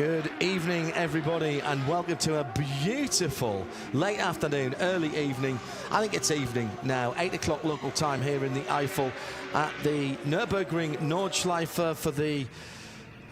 Good evening, everybody, and welcome to a beautiful late afternoon, early evening. I think it's evening now, 8 o'clock local time here in the Eifel at the Nürburgring Nordschleife for the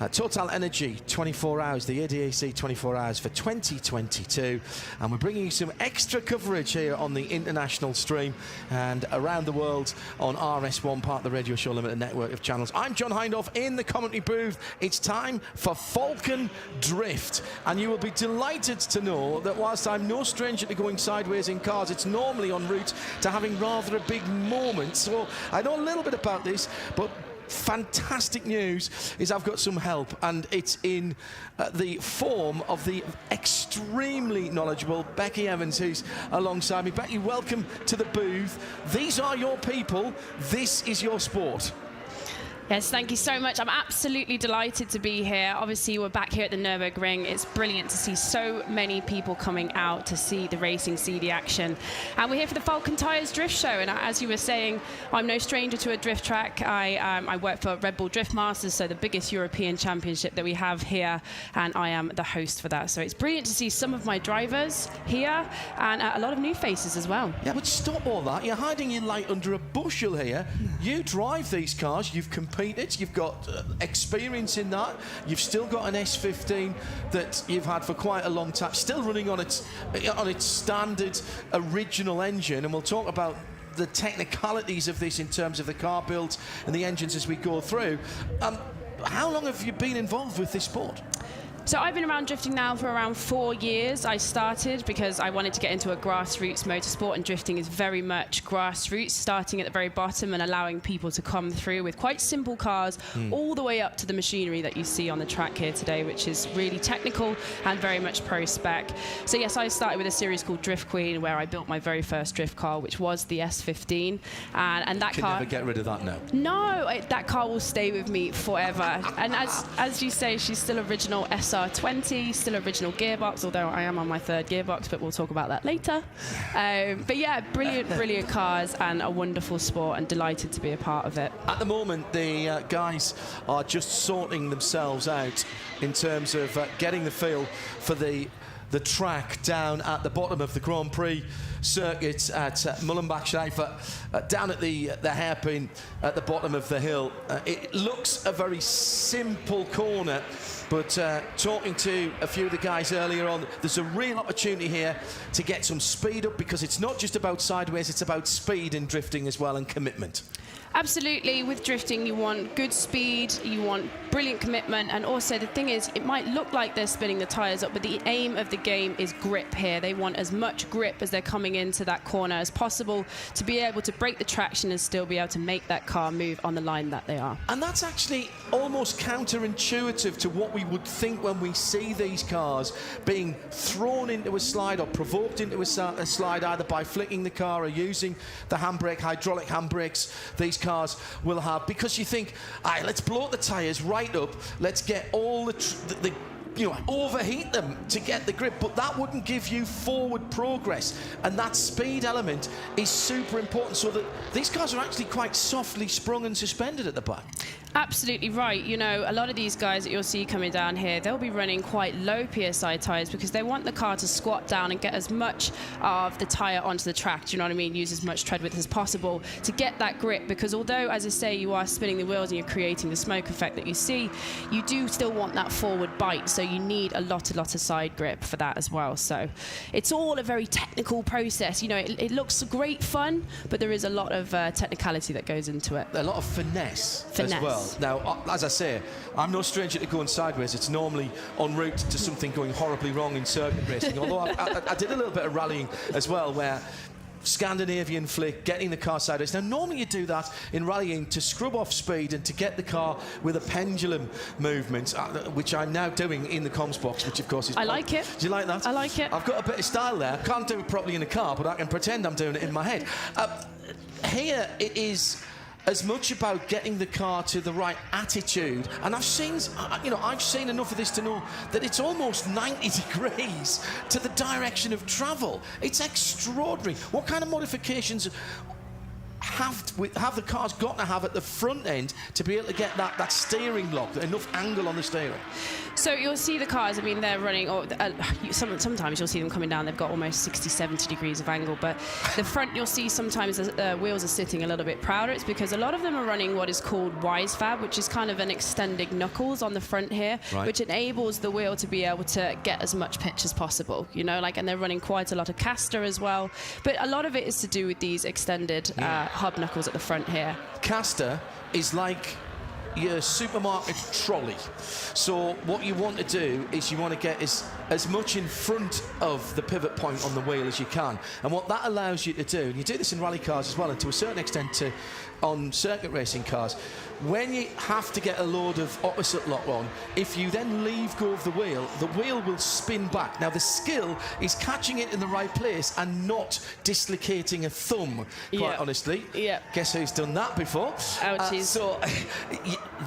TotalEnergies 24 hours, the ADAC 24 hours for 2022, and we're bringing you some extra coverage here on the international stream and around the world on RS1, part of the Radio Show Limited network of channels. I'm John Hindhaugh in the commentary booth. It's time for Falken Drift, and you will be delighted to know that whilst I'm no stranger to going sideways in cars, it's normally en route to having rather a big moment. So I know a little bit about this, but fantastic news is I've got some help, and it's in the form of the extremely knowledgeable Becky Evans, who's alongside me. Becky, welcome to the booth. These are your people. This is your sport. Yes, thank you so much. I'm absolutely delighted to be here. Obviously, we're back here at the Nürburgring. It's brilliant to see so many people coming out to see the racing, see the action. And we're here for the Falken Tyres Drift Show. And as you were saying, I'm no stranger to a drift track. I work for Red Bull Drift Masters, so the biggest European championship that we have here. And I am the host for that. So it's brilliant to see some of my drivers here and a lot of new faces as well. Yeah, but stop all that. You're hiding your light under a bushel here. You drive these cars. You've competed. You've got experience in that. You've still got an S15 that you've had for quite a long time, still running on its standard original engine, and we'll talk about the technicalities of this in terms of the car builds and the engines as we go through. How long have you been involved with this sport? So I've been around drifting now for around 4 years. I started because I wanted to get into a grassroots motorsport, and drifting is very much grassroots, starting at the very bottom and allowing people to come through with quite simple cars all the way up to the machinery that you see on the track here today, which is really technical and very much pro spec. So yes, I started with a series called Drift Queen, where I built my very first drift car, which was the S15, and that car... Can never get rid of that now. No, that car will stay with me forever. And as you say, she's still original SR20, still original gearbox, although I am on my third gearbox, but we'll talk about that later. But yeah, brilliant cars and a wonderful sport, and delighted to be a part of it. At the moment, the guys are just sorting themselves out in terms of getting the feel for the track down at the bottom of the Grand Prix circuit at Nürburgring, down at the hairpin at the bottom of the hill. It looks a very simple corner, but talking to a few of the guys earlier on, there's a real opportunity here to get some speed up, because it's not just about sideways, it's about speed in drifting as well, and commitment. Absolutely. With drifting, you want good speed, you want brilliant commitment, and also the thing is, it might look like they're spinning the tyres up, but the aim of the game is grip here. They want as much grip as they're coming into that corner as possible to be able to break the traction and still be able to make that car move on the line that they are. And that's actually almost counterintuitive to what we would think when we see these cars being thrown into a slide or provoked into a slide, either by flicking the car or using the handbrake, hydraulic handbrakes these cars will have, because you think, all right, let's blow the tyres right up, let's get all the overheat them to get the grip, but that wouldn't give you forward progress, and that speed element is super important, so that these cars are actually quite softly sprung and suspended at the back. Absolutely right. You know, a lot of these guys that you'll see coming down here, they'll be running quite low PSI tyres because they want the car to squat down and get as much of the tyre onto the track, do you know what I mean? Use as much tread width as possible to get that grip, because although, as I say, you are spinning the wheels and you're creating the smoke effect that you see, you do still want that forward bite, so you need a lot of side grip for that as well. So it's all a very technical process. You know, it looks great fun, but there is a lot of technicality that goes into it. A lot of finesse as well. Now, as I say, I'm no stranger to going sideways. It's normally en route to something going horribly wrong in circuit racing, although I did a little bit of rallying as well, where Scandinavian flick, getting the car sideways. Now, normally you do that in rallying to scrub off speed and to get the car with a pendulum movement, which I'm now doing in the comms box, which of course is... I like it. Do you like that? I like it. I've got a bit of style there. I can't do it properly in a car, but I can pretend I'm doing it in my head. Here it is as much about getting the car to the right attitude, and I've seen enough of this to know that it's almost 90 degrees to the direction of travel. It's extraordinary. What kind of modifications have the cars got to have at the front end to be able to get that steering lock, enough angle on the steering? So you'll see the cars, I mean, they're running, sometimes you'll see them coming down, they've got almost 60, 70 degrees of angle, but the front you'll see sometimes the wheels are sitting a little bit prouder. It's because a lot of them are running what is called wise fab, which is kind of an extended knuckles on the front here, which enables the wheel to be able to get as much pitch as possible, you know, like, and they're running quite a lot of caster as well. But a lot of it is to do with these extended hub knuckles at the front here. Caster is like your supermarket trolley. So what you want to do is you want to get as much in front of the pivot point on the wheel as you can. And what that allows you to do, and you do this in rally cars as well, and to a certain extent on circuit racing cars, when you have to get a load of opposite lock on, if you then leave go of the wheel will spin back. Now the skill is catching it in the right place and not dislocating a thumb, quite honestly. Yeah. Guess who's done that before? Ouchies. So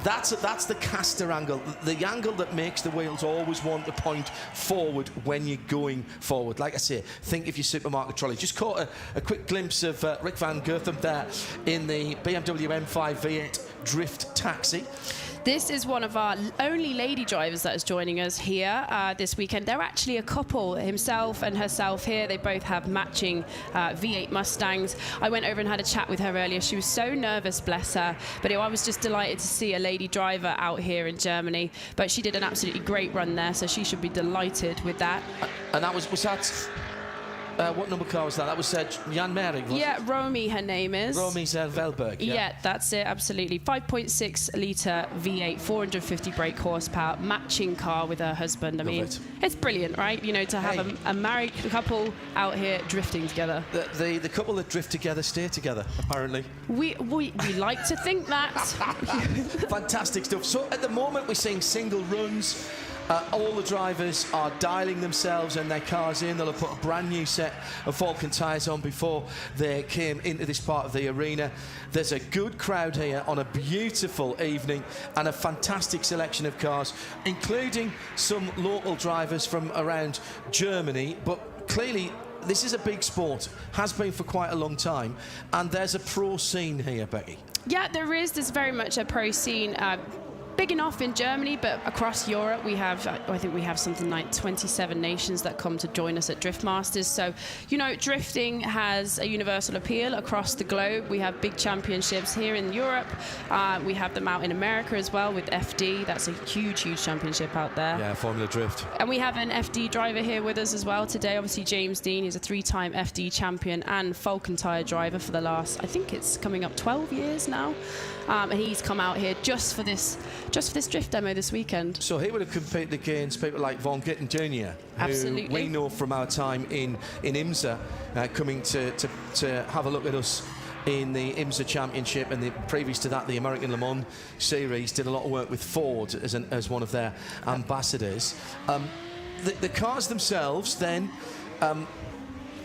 that's the caster angle, the angle that makes the wheels always want to point forward when you're going forward. Like I say, think of your supermarket trolley. Just caught a quick glimpse of Rick van Gerthem there in the BMW M5 V8 Drift Taxi. This is one of our only lady drivers that is joining us here this weekend. They're actually a couple, himself and herself here. They both have matching V8 Mustangs. I went over and had a chat with her earlier. She was so nervous, bless her. But I was just delighted to see a lady driver out here in Germany. But she did an absolutely great run there, so she should be delighted with that. And that was that... what number car was that? That was Jan Mering, wasn't it? Romy, her name is. Romy Zellvelberg, yeah, that's it, absolutely. 5.6 litre V8, 450 brake horsepower, matching car with her husband. I mean, it's brilliant, right? You know, to have a married couple out here drifting together. The couple that drift together stay together, apparently. We like to think that. Fantastic stuff. So at the moment we're seeing single runs. All the drivers are dialing themselves and their cars in. They'll have put a brand new set of Falken tyres on before they came into this part of the arena. There's a good crowd here on a beautiful evening and a fantastic selection of cars, including some local drivers from around Germany. But clearly, this is a big sport, has been for quite a long time, and there's a pro scene here, Becky. Yeah, there is. There's very much a pro scene. Big enough in Germany, but across Europe we have, I think we have something like 27 nations that come to join us at Drift Masters. So, you know, drifting has a universal appeal across the globe. We have big championships here in Europe. We have them out in America as well with FD. That's a huge, huge championship out there. Yeah, Formula Drift. And we have an FD driver here with us as well today. Obviously, James Dean is a 3-time FD champion and Falken tyre driver for the last, I think it's coming up 12 years now. And he's come out here just for this drift demo this weekend. So he would have competed against people like Von Gittin Jr., absolutely, who we know from our time in IMSA, coming to have a look at us in the IMSA Championship, and previous to that, the American Le Mans Series. Did a lot of work with Ford as one of their ambassadors. The cars themselves, then,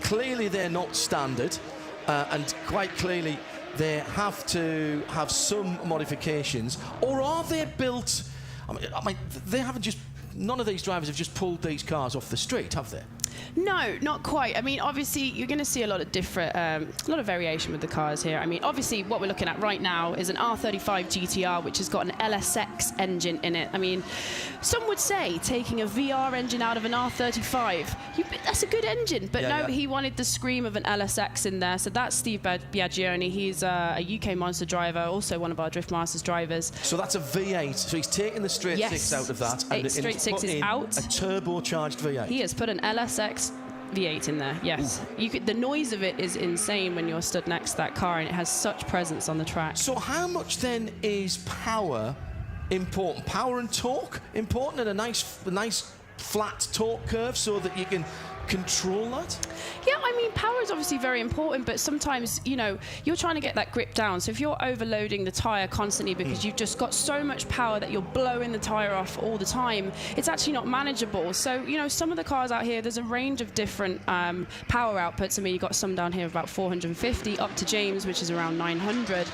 clearly they're not standard, and quite clearly they have to have some modifications, or are they built? I mean, they haven't just. None of these drivers have just pulled these cars off the street, have they? No, not quite. I mean, obviously, you're going to see a lot of different, a lot of variation with the cars here. I mean, obviously, what we're looking at right now is an R35 GTR, which has got an LSX engine in it. I mean, some would say taking a VR engine out of an R35, that's a good engine. But no, he wanted the scream of an LSX in there. So that's Steve Biagioni. He's a UK Monster driver, also one of our Drift Masters drivers. So that's a V8. So he's taken the straight six out of that. And straight six is out. A turbocharged V8. He has put an LSX V8 in there, yes. The noise of it is insane when you're stood next to that car, and it has such presence on the track. So how much then is power important? Power and torque important, and a nice flat torque curve so that you can control that? Yeah, I mean, power is obviously very important, but sometimes, you know, you're trying to get that grip down. So if you're overloading the tyre constantly because you've just got so much power that you're blowing the tyre off all the time, it's actually not manageable. So, you know, some of the cars out here, there's a range of different power outputs. I mean, you've got some down here of about 450 up to James, which is around 900.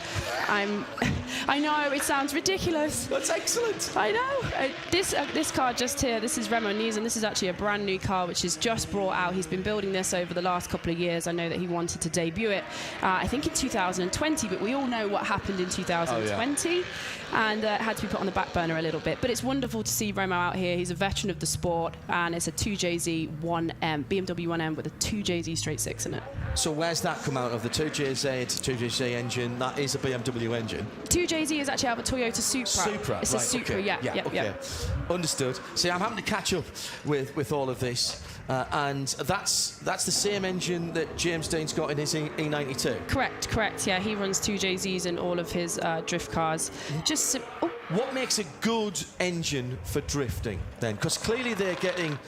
I know, it sounds ridiculous. That's excellent. I know. This car just here, this is Remo Nies, and this is actually a brand new car which is just brought brought out. He's been building this over the last couple of years. I know that he wanted to debut it, I think in 2020, but we all know what happened in 2020, and it had to be put on the back burner a little bit. But it's wonderful to see Remo out here. He's a veteran of the sport, and it's a 2JZ 1M, BMW 1M with a 2JZ straight 6 in it. So where's that come out of? The 2JZ, 2JZ engine, that is a BMW engine? 2JZ is actually out of a Toyota Supra. It's a Supra, okay. yeah. Understood. See, I'm having to catch up with all of this, and that's the same engine that James Dean's got in his E92? Correct, yeah. He runs 2JZs in all of his drift cars. What makes a good engine for drifting, then? Because clearly they're getting...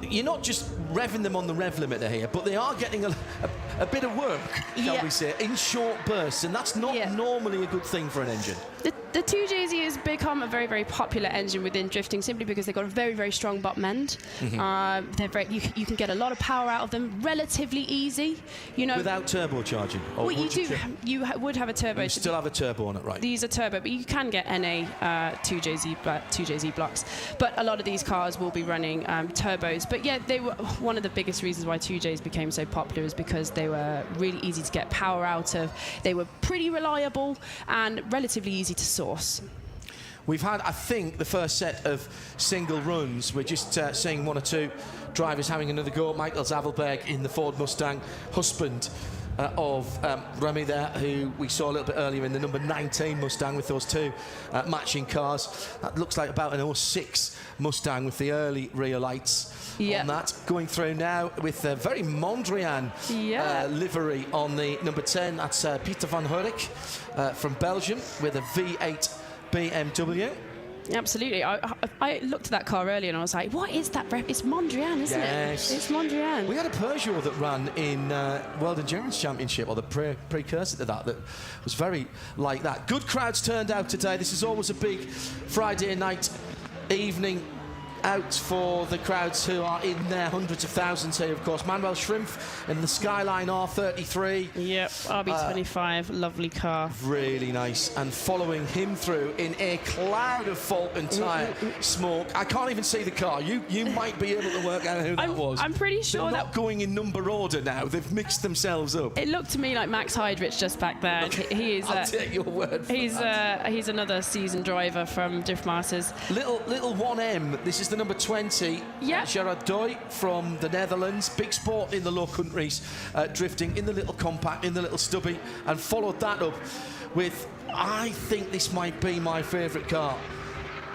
you're not just revving them on the rev limiter here, but they are getting a bit of work, shall we say, in short bursts, and that's not normally a good thing for an engine. The 2JZ has become a very, very popular engine within drifting simply because they've got a very, very strong bottom end. They're you can get a lot of power out of them relatively easy. You know, without turbocharging. Or you would have a turbo. You still have a turbo on it, right? These are turbo, but you can get NA 2JZ blocks. But a lot of these cars will be running turbos. But yeah, they were one of the biggest reasons why 2Js became so popular is because they were really easy to get power out of. They were pretty reliable and relatively easy to source. We've had, I think, the first set of single runs. We're just seeing one or two drivers having another go. Michael Zavelberg in the Ford Mustang, husband of Remy there, who we saw a little bit earlier in the number 19 Mustang with those two matching cars. That looks like about an 06 Mustang with the early rear lights on that. Going through now with a very Mondrian livery on the number 10. That's Pieter van Hurk from Belgium with a V8 BMW. Absolutely. I looked at that car earlier and I was like, what is that? It's Mondrian, isn't it? It's Mondrian. We had a Peugeot that ran in World Endurance Championship, or the precursor to that was very like that. Good crowds turned out today. This is always a big Friday night evening out for the crowds who are in their hundreds of thousands here, of course. Manuel Schrimpf in the Skyline R33. Yep, RB25, lovely car. Really nice. And following him through in a cloud of Falken tyre smoke. I can't even see the car. You might be able to work out who that was. I'm pretty sure they're not going in number order now. They've mixed themselves up. It looked to me like Max Heidrich just back there. Okay. He is. I'll take your word for that. He's another seasoned driver from Drift Masters. Little 1M. This is the number 20, Gerard Doy from the Netherlands. Big sport in the Low Countries, drifting in the little compact, in the little stubby, and followed that up with, I think this might be my favourite car.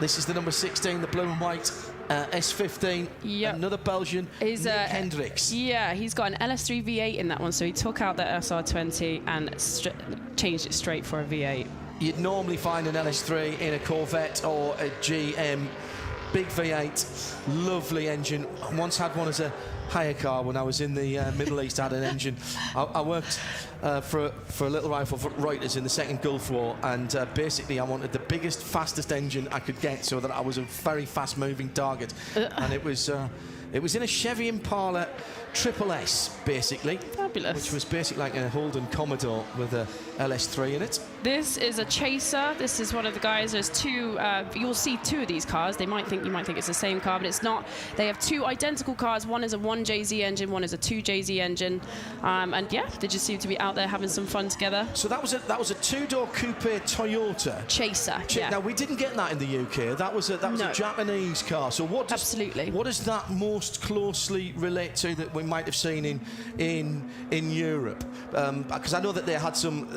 This is the number 16, the blue and white S15, another Belgian, Nick Hendricks. Yeah, he's got an LS3 V8 in that one, so he took out the SR20 and changed it straight for a V8. You'd normally find an LS3 in a Corvette or a GM. Big V8, lovely engine. I once had one as a hire car when I was in the Middle East. I had an engine. I worked for a little while for Reuters in the Second Gulf War, and basically I wanted the biggest, fastest engine I could get so that I was a very fast-moving target. And it was in a Chevy Impala Triple S, basically. Fabulous. Which was basically like a Holden Commodore with a LS3 in it. This is a Chaser. This is one of the guys. There's two. You'll see two of these cars. You might think it's the same car, but it's not. They have two identical cars. One is a 1JZ engine. One is a 2JZ engine. And yeah, they just seem to be out there having some fun together. So that was a two-door coupe Toyota Chaser. Now we didn't get that in the UK. That was a Japanese car. So what does that most closely relate to that we might have seen in Europe? Because I know that they had some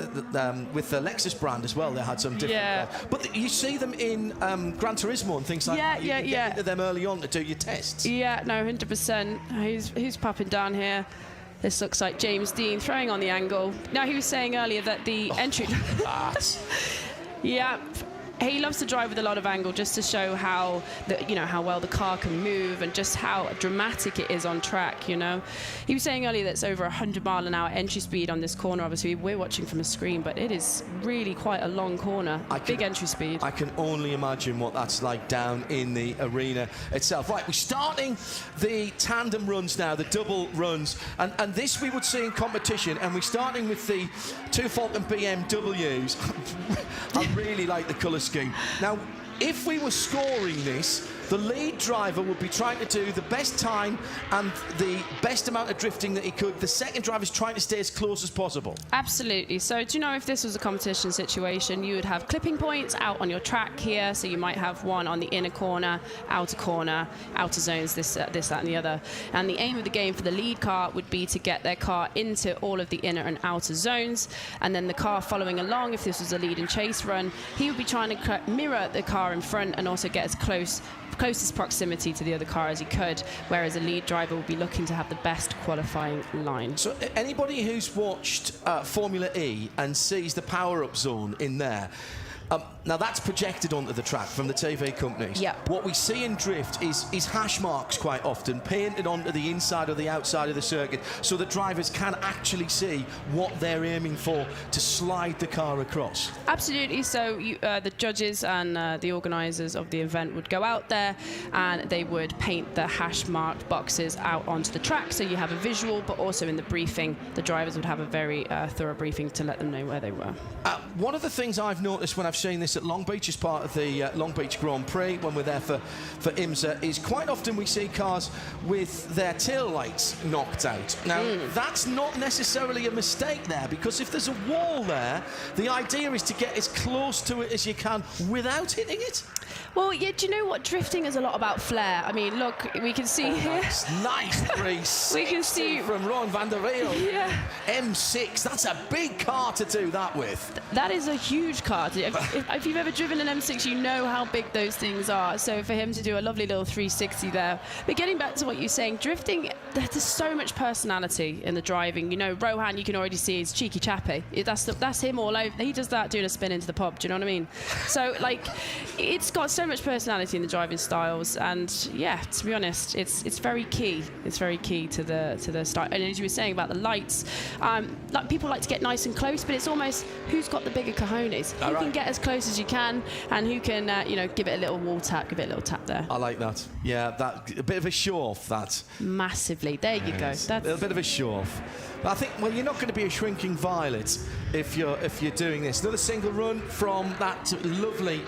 with the Lexus brand as well. They had some different cars. But you see them in Gran Turismo and things like that. You get into them early on to do your tests. Yeah, no, 100%. Who's popping down here? This looks like James Dean throwing on the angle. Now, he was saying earlier that the entry... Yeah. He loves to drive with a lot of angle just to show how well the car can move and just how dramatic it is on track, you know. He was saying earlier that it's over 100-mile-an-hour entry speed on this corner. Obviously, we're watching from a screen, but it is really quite a long corner. Big entry speed. I can only imagine what that's like down in the arena itself. Right, we're starting the tandem runs now, the double runs, and this we would see in competition, and we're starting with the two Falken BMWs. I really like the colour scheme. Now, if we were scoring this the lead driver would be trying to do the best time and the best amount of drifting that he could. The second driver's trying to stay as close as possible. Absolutely. So do you know, if this was a competition situation, you would have clipping points out on your track here. So you might have one on the inner corner, outer zones, this, that and the other. And the aim of the game for the lead car would be to get their car into all of the inner and outer zones. And then the car following along, if this was a lead and chase run, he would be trying to mirror the car in front and also get as closest proximity to the other car as he could, whereas a lead driver will be looking to have the best qualifying line. So anybody who's watched Formula E and sees the power-up zone in there, now that's projected onto the track from the TV companies. Yeah. What we see in drift is hash marks quite often painted onto the inside or the outside of the circuit, so the drivers can actually see what they're aiming for to slide the car across. Absolutely. So the judges and the organisers of the event would go out there and they would paint the hash marked boxes out onto the track, so you have a visual, but also in the briefing the drivers would have a very thorough briefing to let them know where they were. One of the things I've noticed when I've seen this at Long Beach as part of the Long Beach Grand Prix when we're there for IMSA is quite often we see cars with their tail lights knocked out. Now that's not necessarily a mistake there, because if there's a wall there, the idea is to get as close to it as you can without hitting it. Well, yeah, do you know what? Drifting is a lot about flair. I mean, look, we can see here. Nice 360 we can see from Ron van der Weel. Yeah. M6, that's a big car to do that with. That is a huge car. If you've ever driven an M6, you know how big those things are. So for him to do a lovely little 360 there. But getting back to what you're saying, drifting, there's so much personality in the driving. You know, Rohan, you can already see he's cheeky chappy. That's him all over. He does that doing a spin into the pub. Do you know what I mean? So, like, it's got so much personality in the driving styles, and yeah, to be honest, it's very key. It's very key to the style. And as you were saying about the lights, like, people like to get nice and close, but it's almost who's got the bigger cojones. Who can get as close as you can, and who can you know, give it a little wall tap, give it a little tap there. I like that. Yeah, that a bit of a show off. That massively. There you go. That's a bit of a show off. But I think, well, you're not going to be a shrinking violet if you're doing this. Another single run from that lovely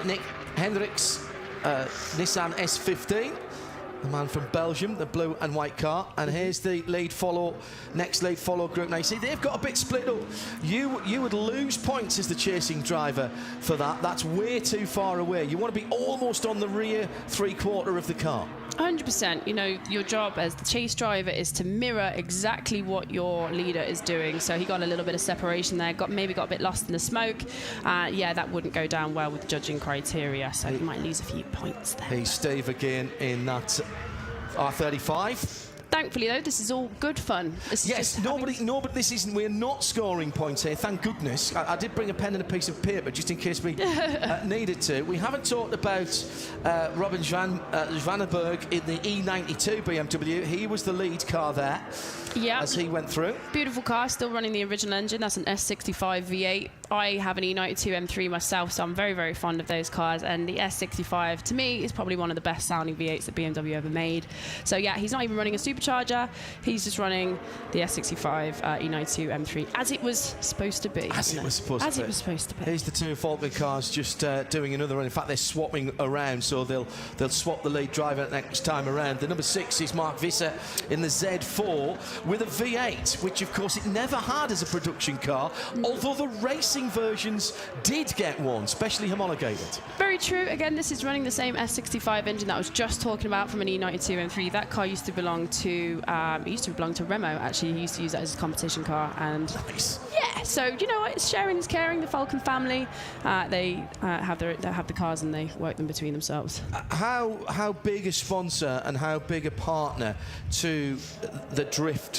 Nick Hendricks Nissan S15, the man from Belgium, the blue and white car. And here's the next lead follow group. Now you see they've got a bit split up. You would lose points as the chasing driver for that. That's way too far away. You want to be almost on the rear three-quarter of the car. 100%. You know, your job as the chase driver is to mirror exactly what your leader is doing. So he got a little bit of separation there, maybe got a bit lost in the smoke. Yeah, that wouldn't go down well with judging criteria, so he might lose a few points there. He's Steve again in that R35. Thankfully, though, this is all good fun. Yes, this isn't. We're not scoring points here, thank goodness. I did bring a pen and a piece of paper just in case we needed to. We haven't talked about Robin Zwanenberg in the E92 BMW. He was the lead car there. Yeah, as he went through. Beautiful car, still running the original engine. That's an S65 V8. I have an E92 M3 myself, so I'm very, very fond of those cars. And the S65, to me, is probably one of the best sounding V8s that BMW ever made. So yeah, he's not even running a supercharger. He's just running the S65 E92 M3 as it was supposed to be. As it was supposed to be. Here's the two Falken cars just doing another run. In fact, they're swapping around, so they'll swap the lead driver next time around. The number 6 is Mark Visser in the Z4 with a V8, which of course it never had as a production car, although the racing versions did get one, specially homologated. Very true. Again, this is running the same S65 engine that I was just talking about from an E92 M3. That car used to belong to Remo, actually. He used to use that as a competition car. And nice. Yeah, so you know what, it's sharing is caring. The Falken family, they have the cars and they work them between themselves. How big a sponsor and how big a partner to the drift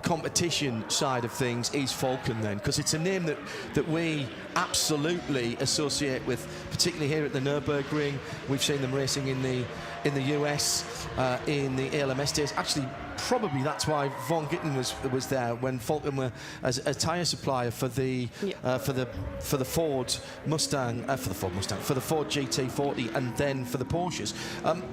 competition side of things is Falken then? Because it's a name that we absolutely associate with, particularly here at the Nürburgring. We've seen them racing in the US in the ALMS days. Actually, probably that's why Von Gittin was there when Falken were as a tyre supplier for the Ford Mustang, for the Ford GT40, and then for the Porsches.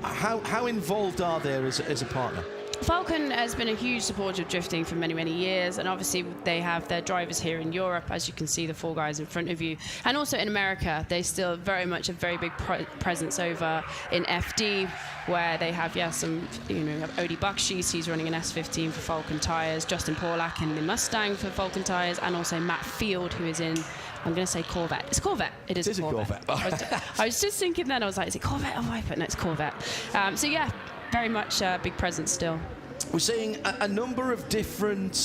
How involved are they as a partner? Falken has been a huge supporter of drifting for many, many years, and obviously they have their drivers here in Europe, as you can see the 4 guys in front of you, and also in America. They still very much a very big presence over in FD, where they have some, you have Odie Buckshees, he's running an S15 for Falken tyres, Justin Paulak in the Mustang for Falken tyres, and also Matt Field, who is in, I'm going to say Corvette. It's Corvette. It is a Corvette. I was just thinking then, I was like, is it Corvette or Viper? No, it's Corvette. So yeah, very much a big presence still. We're seeing a number of different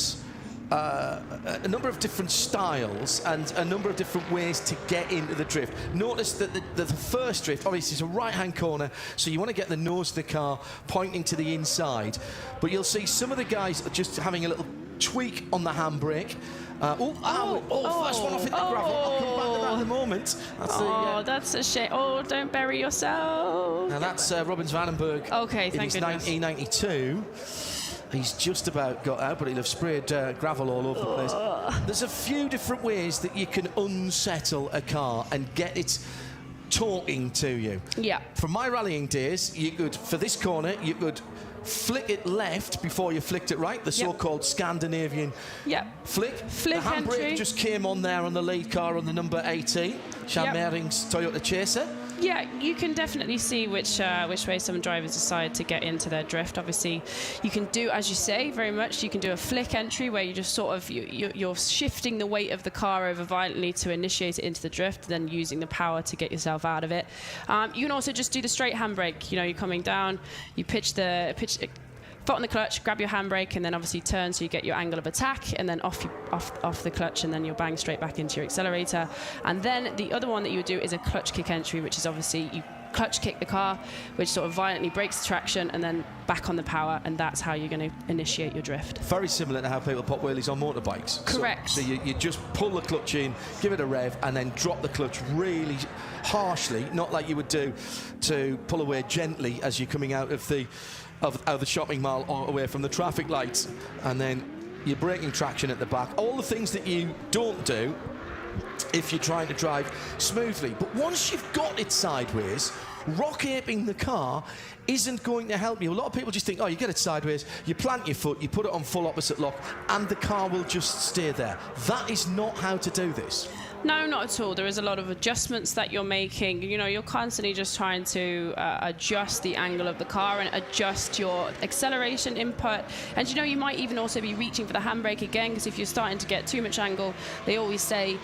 styles and a number of different ways to get into the drift. Notice that the first drift, obviously, is a right-hand corner, so you want to get the nose of the car pointing to the inside. But you'll see some of the guys are just having a little tweak on the handbrake. First one off hit the gravel. I'll come back to that in a moment. That's a shame. Oh, don't bury yourself. Now that's Robbins Vandenberg. Okay, thank goodness. In his 1992. He's just about got out, but he'll have sprayed gravel all over the place. There's a few different ways that you can unsettle a car and get it talking to you. Yeah. From my rallying days, you could, for this corner, you could flick it left before you flicked it right, the so-called Scandinavian flick. The handbrake just came on there on the lead car on the number 18, Sean Mehring's Toyota Chaser. Yeah, you can definitely see which way some drivers decide to get into their drift. Obviously, you can do, as you say, very much, you can do a flick entry where you just sort of, you're shifting the weight of the car over violently to initiate it into the drift, then using the power to get yourself out of it. You can also just do the straight handbrake. You're coming down, you pitch foot on the clutch, grab your handbrake, and then obviously turn so you get your angle of attack, and then off the clutch, and then you'll bang straight back into your accelerator. And then the other one that you would do is a clutch kick entry, which is obviously you clutch kick the car, which sort of violently breaks the traction, and then back on the power, and that's how you're going to initiate your drift. Very similar to how people pop wheelies on motorbikes. Correct. So you just pull the clutch in, give it a rev, and then drop the clutch really harshly, not like you would do to pull away gently as you're coming out of the shopping mall or away from the traffic lights, and then you're braking traction at the back. All the things that you don't do if you're trying to drive smoothly. But once you've got it sideways, rock-aping the car isn't going to help you. A lot of people just think, you get it sideways, you plant your foot, you put it on full opposite lock, and the car will just stay there. That is not how to do this. No, not at all. There is a lot of adjustments that you're making. You're constantly just trying to adjust the angle of the car and adjust your acceleration input. And you might even also be reaching for the handbrake again, because if you're starting to get too much angle, they always say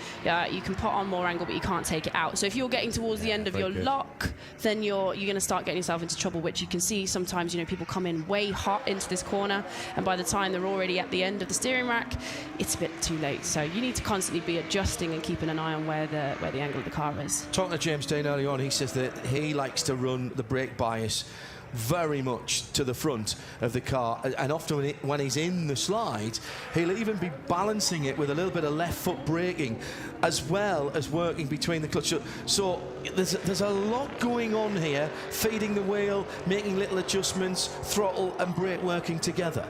you can put on more angle, but you can't take it out. So if you're getting towards the end of your lock, then you're going to start getting yourself into trouble, which you can see sometimes. People come in way hot into this corner, and by the time they're already at the end of the steering rack, it's a bit too late. So you need to constantly be adjusting and keeping an eye on where the angle of the car is. Talking to James Dean earlier on, he says that he likes to run the brake bias very much to the front of the car, and often when he's in the slide, he'll even be balancing it with a little bit of left foot braking as well as working between the clutch. So there's a lot going on here, feeding the wheel, making little adjustments, throttle and brake working together.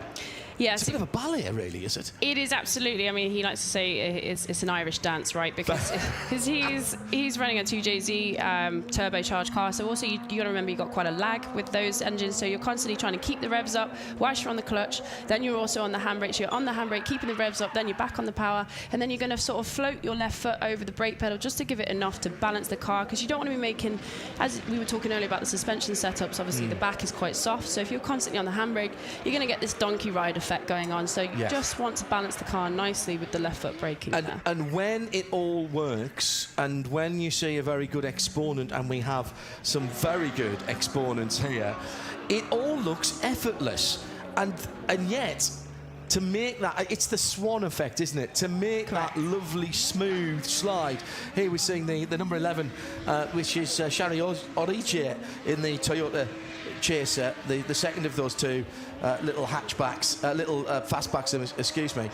Yeah, it's a bit of a ballet, really, is it? It is, absolutely. I mean, he likes to say it's an Irish dance, right? Because he's running a 2JZ turbocharged car. So also you got to remember, you got quite a lag with those engines. So you're constantly trying to keep the revs up whilst you're on the clutch. Then you're also on the handbrake. So you're on the handbrake, keeping the revs up. Then you're back on the power, and then you're going to sort of float your left foot over the brake pedal just to give it enough to balance the car. Because you don't want to be making, as we were talking earlier about the suspension setups. Obviously, the back is quite soft. So if you're constantly on the handbrake, you're going to get this donkey ride effect going on. So you just want to balance the car nicely with the left foot braking. And when it all works, and when you see a very good exponent, and we have some very good exponents here, it all looks effortless. And yet, to make that, it's the swan effect, isn't it? To make that lovely smooth slide. Here we're seeing the number 11, which is Shari Orije in the Toyota Chaser, the second of those two little hatchbacks, little fastbacks, excuse me.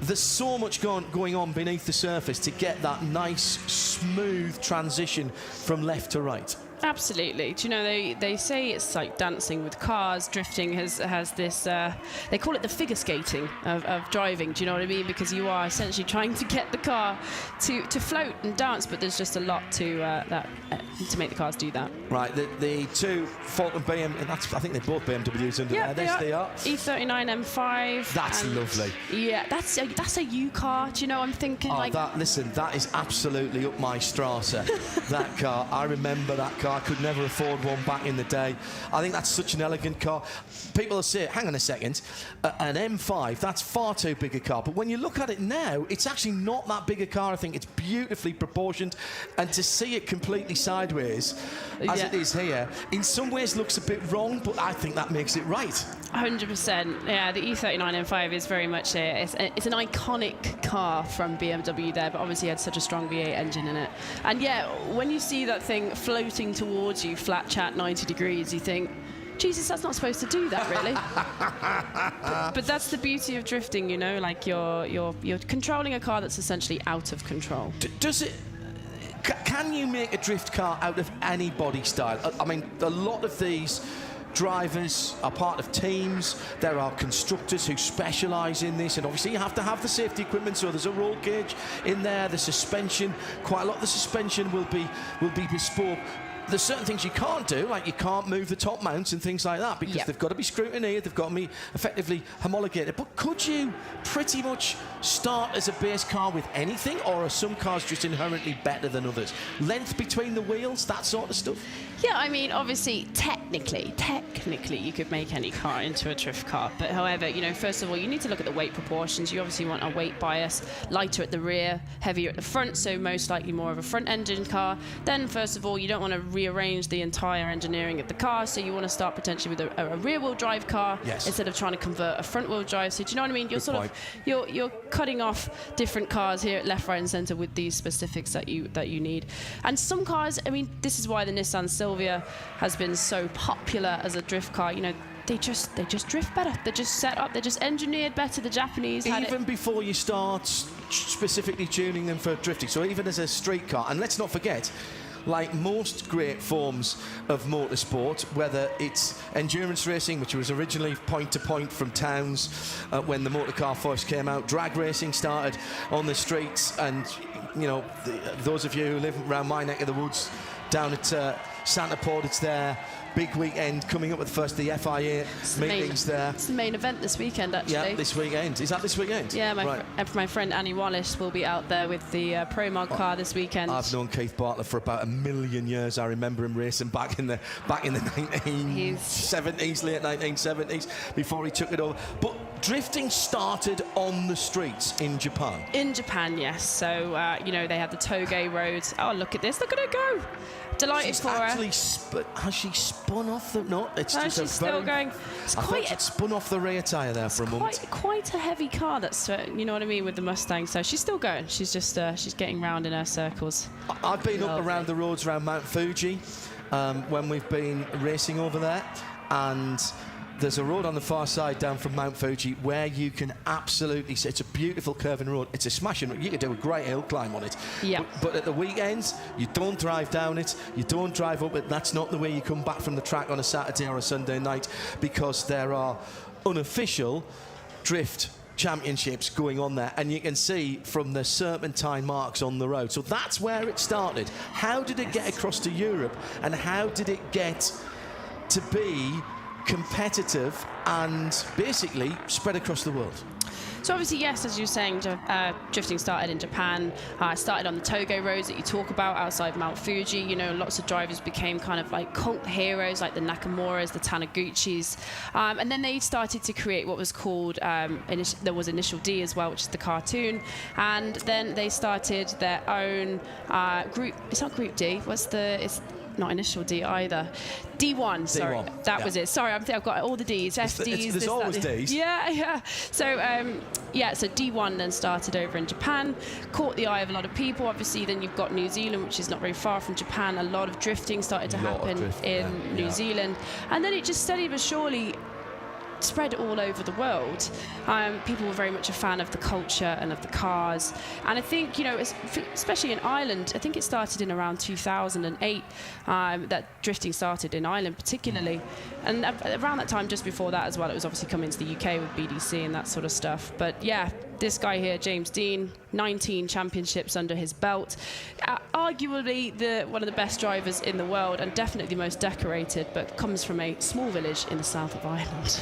There's so much going on beneath the surface to get that nice, smooth transition from left to right. Absolutely. Do you know, they say it's like dancing with cars. Drifting has this, they call it the figure skating of driving. Do you know what I mean? Because you are essentially trying to get the car to float and dance, but there's just a lot to make the cars do that. Right, the two Falken BM, and I think they're both BMWs under there. They are. are. E39 M5. That's lovely. Yeah, that's a U car. Do you know? I'm thinking that is absolutely up my strata. That car, I remember that car. I could never afford one back in the day. I think that's such an elegant car. People will say, hang on a second, an M5, that's far too big a car. But when you look at it now, it's actually not that big a car. I think it's beautifully proportioned, and to see it completely sideways, as it is here, in some ways looks a bit wrong, but I think that makes it right. 100%. Yeah, the E39 M5 is very much it's an iconic car from BMW there, but obviously it had such a strong V8 engine in it. And yeah, when you see that thing floating towards you, flat chat 90 degrees, you think, Jesus, that's not supposed to do that, really. but that's the beauty of drifting, you know, like you're controlling a car that's essentially out of control. Does it? Can you make a drift car out of any body style? I mean, a lot of these drivers are part of teams. There are constructors who specialise in this, and obviously you have to have the safety equipment, so there's a roll cage in there, the suspension, quite a lot of the suspension will be bespoke. There's certain things you can't do, like you can't move the top mounts and things like that, because they've got to be scrutineered, they've got to be effectively homologated. But could you pretty much start as a base car with anything, or are some cars just inherently better than others? Length between the wheels, that sort of stuff? Yeah, I mean, obviously, technically, you could make any car into a drift car. But however, you know, first of all, you need to look at the weight proportions. You obviously want a weight bias, lighter at the rear, heavier at the front, so most likely more of a front engine car. Then, first of all, you don't want to rearrange the entire engineering of the car, so you want to start potentially with a rear-wheel drive car instead of trying to convert a front-wheel drive. So do you know what I mean? You're cutting off different cars here at left, right, and centre with these specifics that you need. And some cars, I mean, this is why the Nissan Silvia has been so popular as a drift car. You know, they just drift better. They're just set up. They're just engineered better. The Japanese had even before you start specifically tuning them for drifting. So even as a street car, and let's not forget, like most great forms of motorsport, whether it's endurance racing, which was originally point-to-point from towns when the motor car first came out, drag racing started on the streets, and, you know, those of you who live around my neck of the woods, down at Santa Port, it's there. Big weekend coming up with first the FIA meetings there. It's the main event this weekend, actually. Yeah, this weekend. Is that this weekend? Yeah, my friend Annie Wallace will be out there with the Pro Mod car this weekend. I've known Keith Bartlett for about 1 million years. I remember him racing back in the 1970s, late 1970s, before he took it over. But drifting started on the streets in Japan. In Japan, yes. So you know, they had the Toge roads. Oh, look at this! Look at her go! Delighted for her. Has she spun off the? No, it's no, just she's still going. I thought she'd spun off the rear tyre there for a moment. Quite a heavy car. That's you know what I mean, with the Mustang. So she's still going. She's just she's getting round in her circles. I've been up around the roads around Mount Fuji when we've been racing over there, and there's a road on the far side down from Mount Fuji where you can absolutely see, it's a beautiful curving road. It's a smashing road. You can do a great hill climb on it. Yeah. But at the weekends, you don't drive down it, you don't drive up it. That's not the way you come back from the track on a Saturday or a Sunday night, because there are unofficial drift championships going on there, and you can see from the serpentine marks on the road. So that's where it started. How did it get across to Europe, and how did it get to be competitive and basically spread across the world? So obviously, yes, as you were saying, drifting started in Japan. Started on the Togo roads that you talk about outside Mount Fuji. You know, lots of drivers became kind of like cult heroes, like the Nakamuras, the Taniguchis. And then they started to create what was called, there was Initial D as well, which is the cartoon. And then they started their own group. It's not Group D. It's not Initial D either. D1, sorry. D1. That was it. Sorry, I've got all the Ds. FDs. There's always Ds. Yeah. So, so D1 then started over in Japan, caught the eye of a lot of people. Obviously, then you've got New Zealand, which is not very far from Japan. A lot of drifting started to happen in New Zealand. And then it just steadily but surely spread all over the world. People were very much a fan of the culture and of the cars, and I think, you know, especially in Ireland, I think it started in around 2008 that drifting started in Ireland particularly, and around that time, just before that as well, it was obviously coming to the UK with BDC and that sort of stuff. But yeah, this guy here, James Dean, 19 championships under his belt. Arguably one of the best drivers in the world and definitely the most decorated, but comes from a small village in the south of Ireland,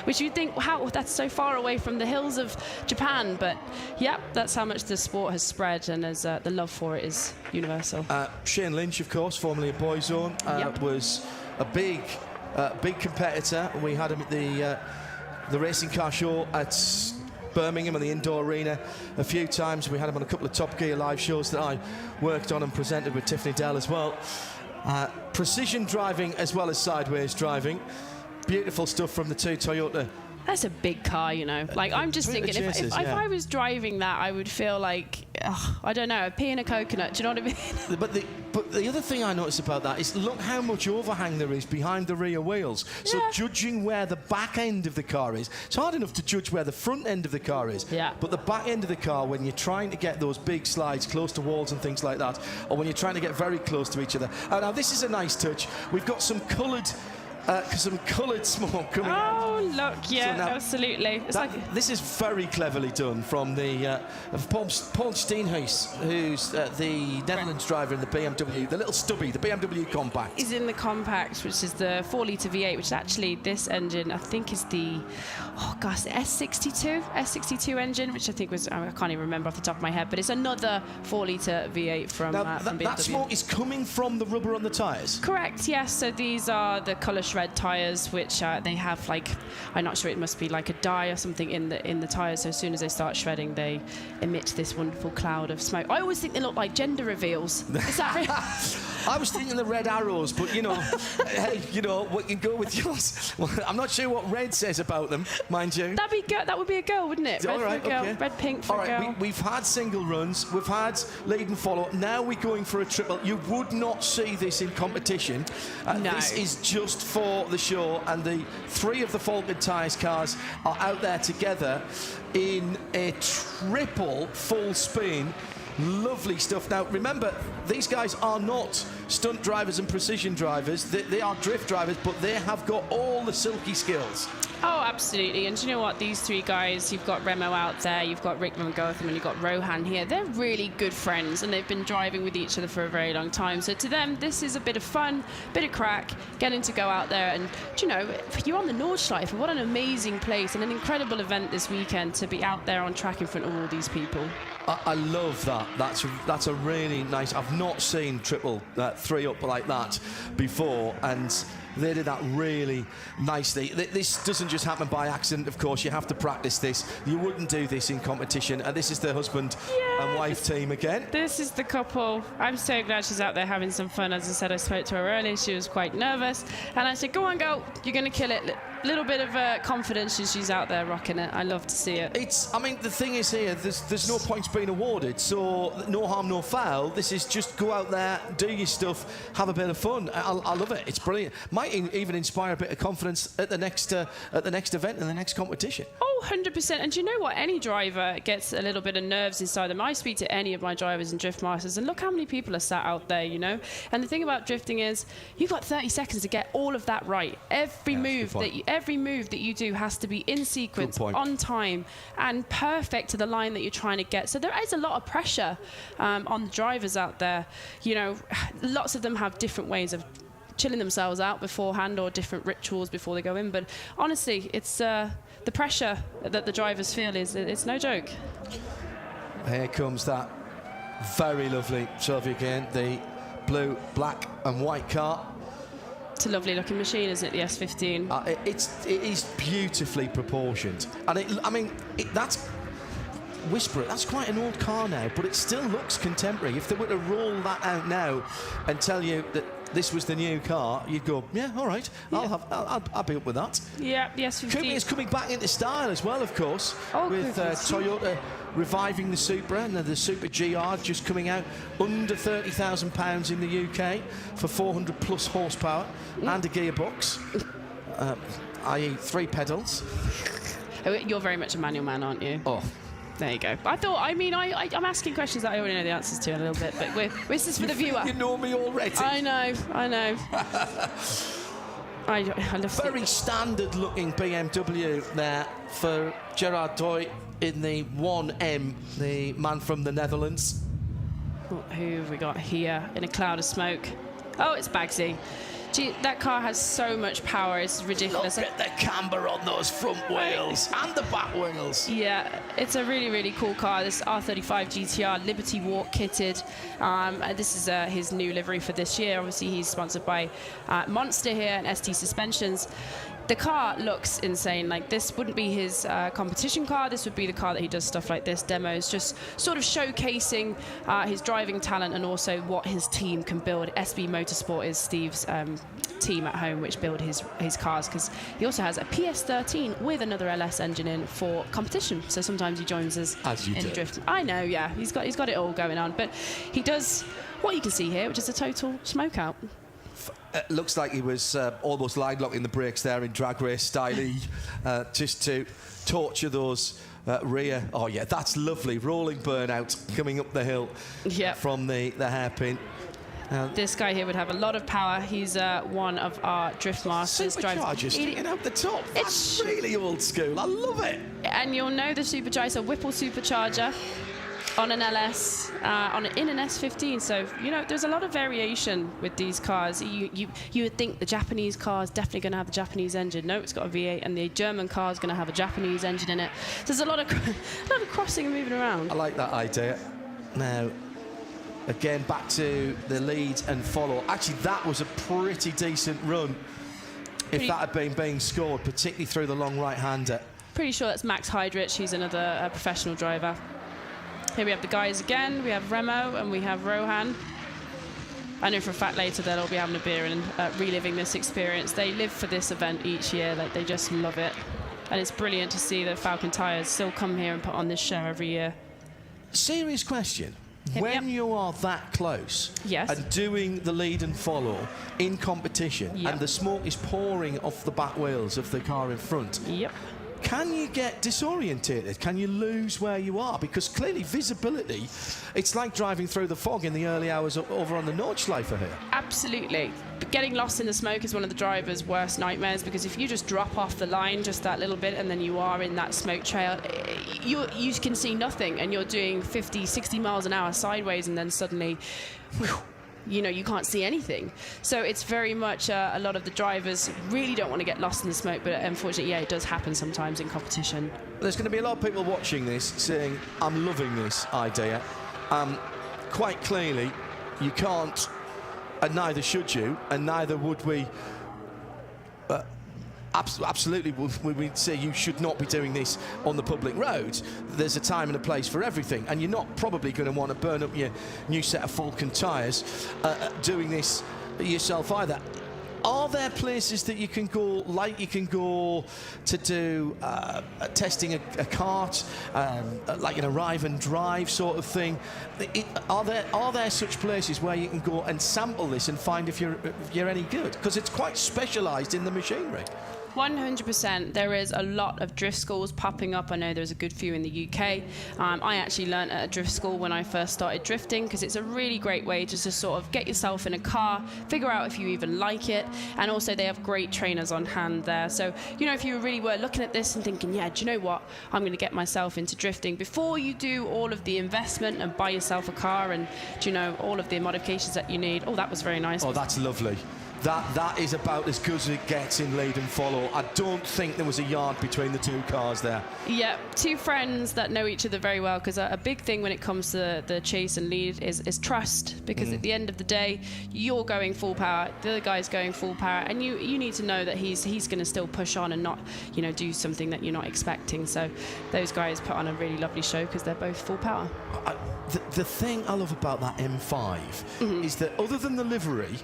which you'd think, wow, that's so far away from the hills of Japan. But yeah, that's how much the sport has spread, and as the love for it is universal. Shane Lynch, of course, formerly of Boyzone, was a big competitor. We had him at the racing car show at Birmingham in the indoor arena a few times. We had him on a couple of Top Gear live shows that I worked on and presented with Tiffany Dell as well. Precision driving as well as sideways driving. Beautiful stuff from the two Toyota. That's a big car, you know. Like, I'm just thinking, if I was driving that, I would feel like, I don't know, a pea in a coconut. Do you know what I mean? But the other thing I noticed about that is look how much overhang there is behind the rear wheels. So judging where the back end of the car is, it's hard enough to judge where the front end of the car is. Yeah. But the back end of the car, when you're trying to get those big slides close to walls and things like that, or when you're trying to get very close to each other. Now this is a nice touch. We've got some coloured smoke coming out. Oh, look, yeah, so absolutely. This is very cleverly done from the Paul Steenhuis, who's the Netherlands driver in the BMW, the little stubby, the BMW Compact. He's in the Compact, which is the 4-litre V8, which is actually this engine, I think is the, the S62 engine, which I think was, I can't even remember off the top of my head, but it's another 4-litre V8 from BMW. That smoke is coming from the rubber on the tyres? Correct, yes. So these are the colour shred tyres, which they have, like, I'm not sure, it must be like a dye or something in the tyres, so as soon as they start shredding they emit this wonderful cloud of smoke. I always think they look like gender reveals. Is that real? I was thinking the red arrows, but hey, we can go with yours. Well, I'm not sure what red says about them, mind you. That would be a girl, wouldn't it? Red for a girl, red pink for a girl. We've had single runs, we've had lead and follow, now we're going for a triple. You would not see this in competition. No. This is just for the show, and the three of the Falken Tyres cars are out there together in a triple full spin. Lovely stuff. Now remember, these guys are not stunt drivers and precision drivers. They are drift drivers, but they have got all the silky skills. Oh, absolutely. And do you know what? These three guys, you've got Remo out there, you've got Rick Van Gotham, and you've got Rohan here. They're really good friends, and they've been driving with each other for a very long time. So to them, this is a bit of fun, bit of crack, getting to go out there. And, you're on the Nordschleife. What an amazing place and an incredible event this weekend to be out there on track in front of all these people. I love that. That's a really nice. I've not seen triple three up like that before, and they did that really nicely. This doesn't just happen by accident, of course. You have to practice this. You wouldn't do this in competition. And this is the husband and wife team again. This is the couple. I'm so glad she's out there having some fun. As I said, I spoke to her earlier. She was quite nervous. And I said, go on, girl. You're going to kill it. Little bit of confidence as she's out there rocking it. I love to see it. The thing is here, there's no points being awarded, so no harm, no foul. This is just go out there, do your stuff, have a bit of fun. I love it. It's brilliant. Might even inspire a bit of confidence at the next event and the next competition. Oh, 100%. And do you know what? Any driver gets a little bit of nerves inside them. I speak to any of my drivers and drift masters, and look how many people are sat out there, And the thing about drifting is you've got 30 seconds to get all of that right. Every move that you do has to be in sequence, on time, and perfect to the line that you're trying to get. So there is a lot of pressure on the drivers out there. Lots of them have different ways of chilling themselves out beforehand or different rituals before they go in. But honestly, it's the pressure that the drivers feel it's no joke. Here comes that very lovely Soviet again, the blue, black and white car. It's a lovely looking machine, isn't it, the S15? It is beautifully proportioned. And that's Whisper it, that's quite an old car now, but it still looks contemporary. If they were to roll that out now and tell you that this was the new car, you'd go, yeah, all right, I'll be up with that. Yeah, yes, Kubi is coming back into style as well, of course, with Toyota reviving the Supra, and the Supra GR just coming out under £30,000 in the UK for 400 plus horsepower and a gearbox, i.e. 3 pedals. You're very much a manual man, aren't you? Oh. There you go. I'm asking questions that I already know the answers to a little bit, but this is for the viewer. You know me already. I know. I love Very standard-looking BMW there for Gerard Doy in the 1M, the man from the Netherlands. Who have we got here in a cloud of smoke? Oh, it's Bagsy. Gee, that car has so much power, it's ridiculous. Look at the camber on those front wheels and the back wheels. Yeah, it's a really, really cool car. This R35 GTR, Liberty Walk kitted. This is his new livery for this year. Obviously, he's sponsored by Monster here and ST Suspensions. The car looks insane. Like, this wouldn't be his competition car. This would be the car that he does stuff like this, demos, just sort of showcasing his driving talent and also what his team can build. SB Motorsport is Steve's team at home, which build his cars, because he also has a PS13 with another LS engine in for competition. So sometimes he joins us in drift. I know, yeah, he's got it all going on. But he does what you can see here, which is a total smoke out. Looks like he was almost line locking the brakes there in drag race style, just to torture those rear. Oh yeah, that's lovely. Rolling burnout coming up the hill from the hairpin. This guy here would have a lot of power. He's one of our drift masters. Supercharger sticking out the top. That's really old school. I love it. And you'll know the supercharger, Whipple supercharger on an LS, in an S15. So, you know, there's a lot of variation with these cars. You would think the Japanese car is definitely going to have the Japanese engine. No, it's got a V8, and the German car is going to have a Japanese engine in it. So there's a lot of crossing and moving around. I like that idea. Now, again, back to the lead and follow. Actually, that was a pretty decent run if that had been being scored, particularly through the long right-hander. Pretty sure that's Max Heidrich. He's another professional driver. Here we have the guys again. We have Remo and we have Rohan. I know for a fact later they'll all be having a beer and reliving this experience. They live for this event each year. Like, they just love it. And it's brilliant to see the Falken tyres still come here and put on this show every year. Serious question. When you are that close and doing the lead and follow in competition and the smoke is pouring off the back wheels of the car in front, can you get disorientated? Can you lose where you are? Because clearly visibility, it's like driving through the fog in the early hours over on the Nordschleife here. Absolutely. But getting lost in the smoke is one of the driver's worst nightmares, because if you just drop off the line just that little bit and then you are in that smoke trail, you can see nothing, and you're doing 50, 60 miles an hour sideways, and then suddenly, you know, you can't see anything. So it's very much a lot of the drivers really don't want to get lost in the smoke, but unfortunately, it does happen sometimes in competition. There's going to be a lot of people watching this saying, I'm loving this idea. Quite clearly, you can't, and neither should you, and neither would we. Absolutely, we'd say you should not be doing this on the public road. There's a time and a place for everything, and you're not probably going to want to burn up your new set of Falken tyres doing this yourself either. Are there places that you can go, like you can go to do testing a kart, like an arrive and drive sort of thing? Are there such places where you can go and sample this and find if you're any good? Because it's quite specialised in the machinery. 100%. There is a lot of drift schools popping up. I know there's a good few in the UK. I actually learnt at a drift school when I first started drifting, because it's a really great way just to sort of get yourself in a car, figure out if you even like it, and also they have great trainers on hand there. So, you know, if you really were looking at this and thinking, yeah, do you know what, I'm going to get myself into drifting, before you do all of the investment and buy yourself a car and, do you know, all of the modifications that you need. Oh, that was very nice. Oh, that's lovely. That is about as good as it gets in lead and follow. I don't think there was a yard between the two cars there. Yeah, two friends that know each other very well, because a big thing when it comes to the chase and lead is trust, because at the end of the day, you're going full power, the other guy's going full power, and you need to know that he's going to still push on and not, you know, do something that you're not expecting. So those guys put on a really lovely show because they're both full power. The thing I love about that M5 is that, other than the livery,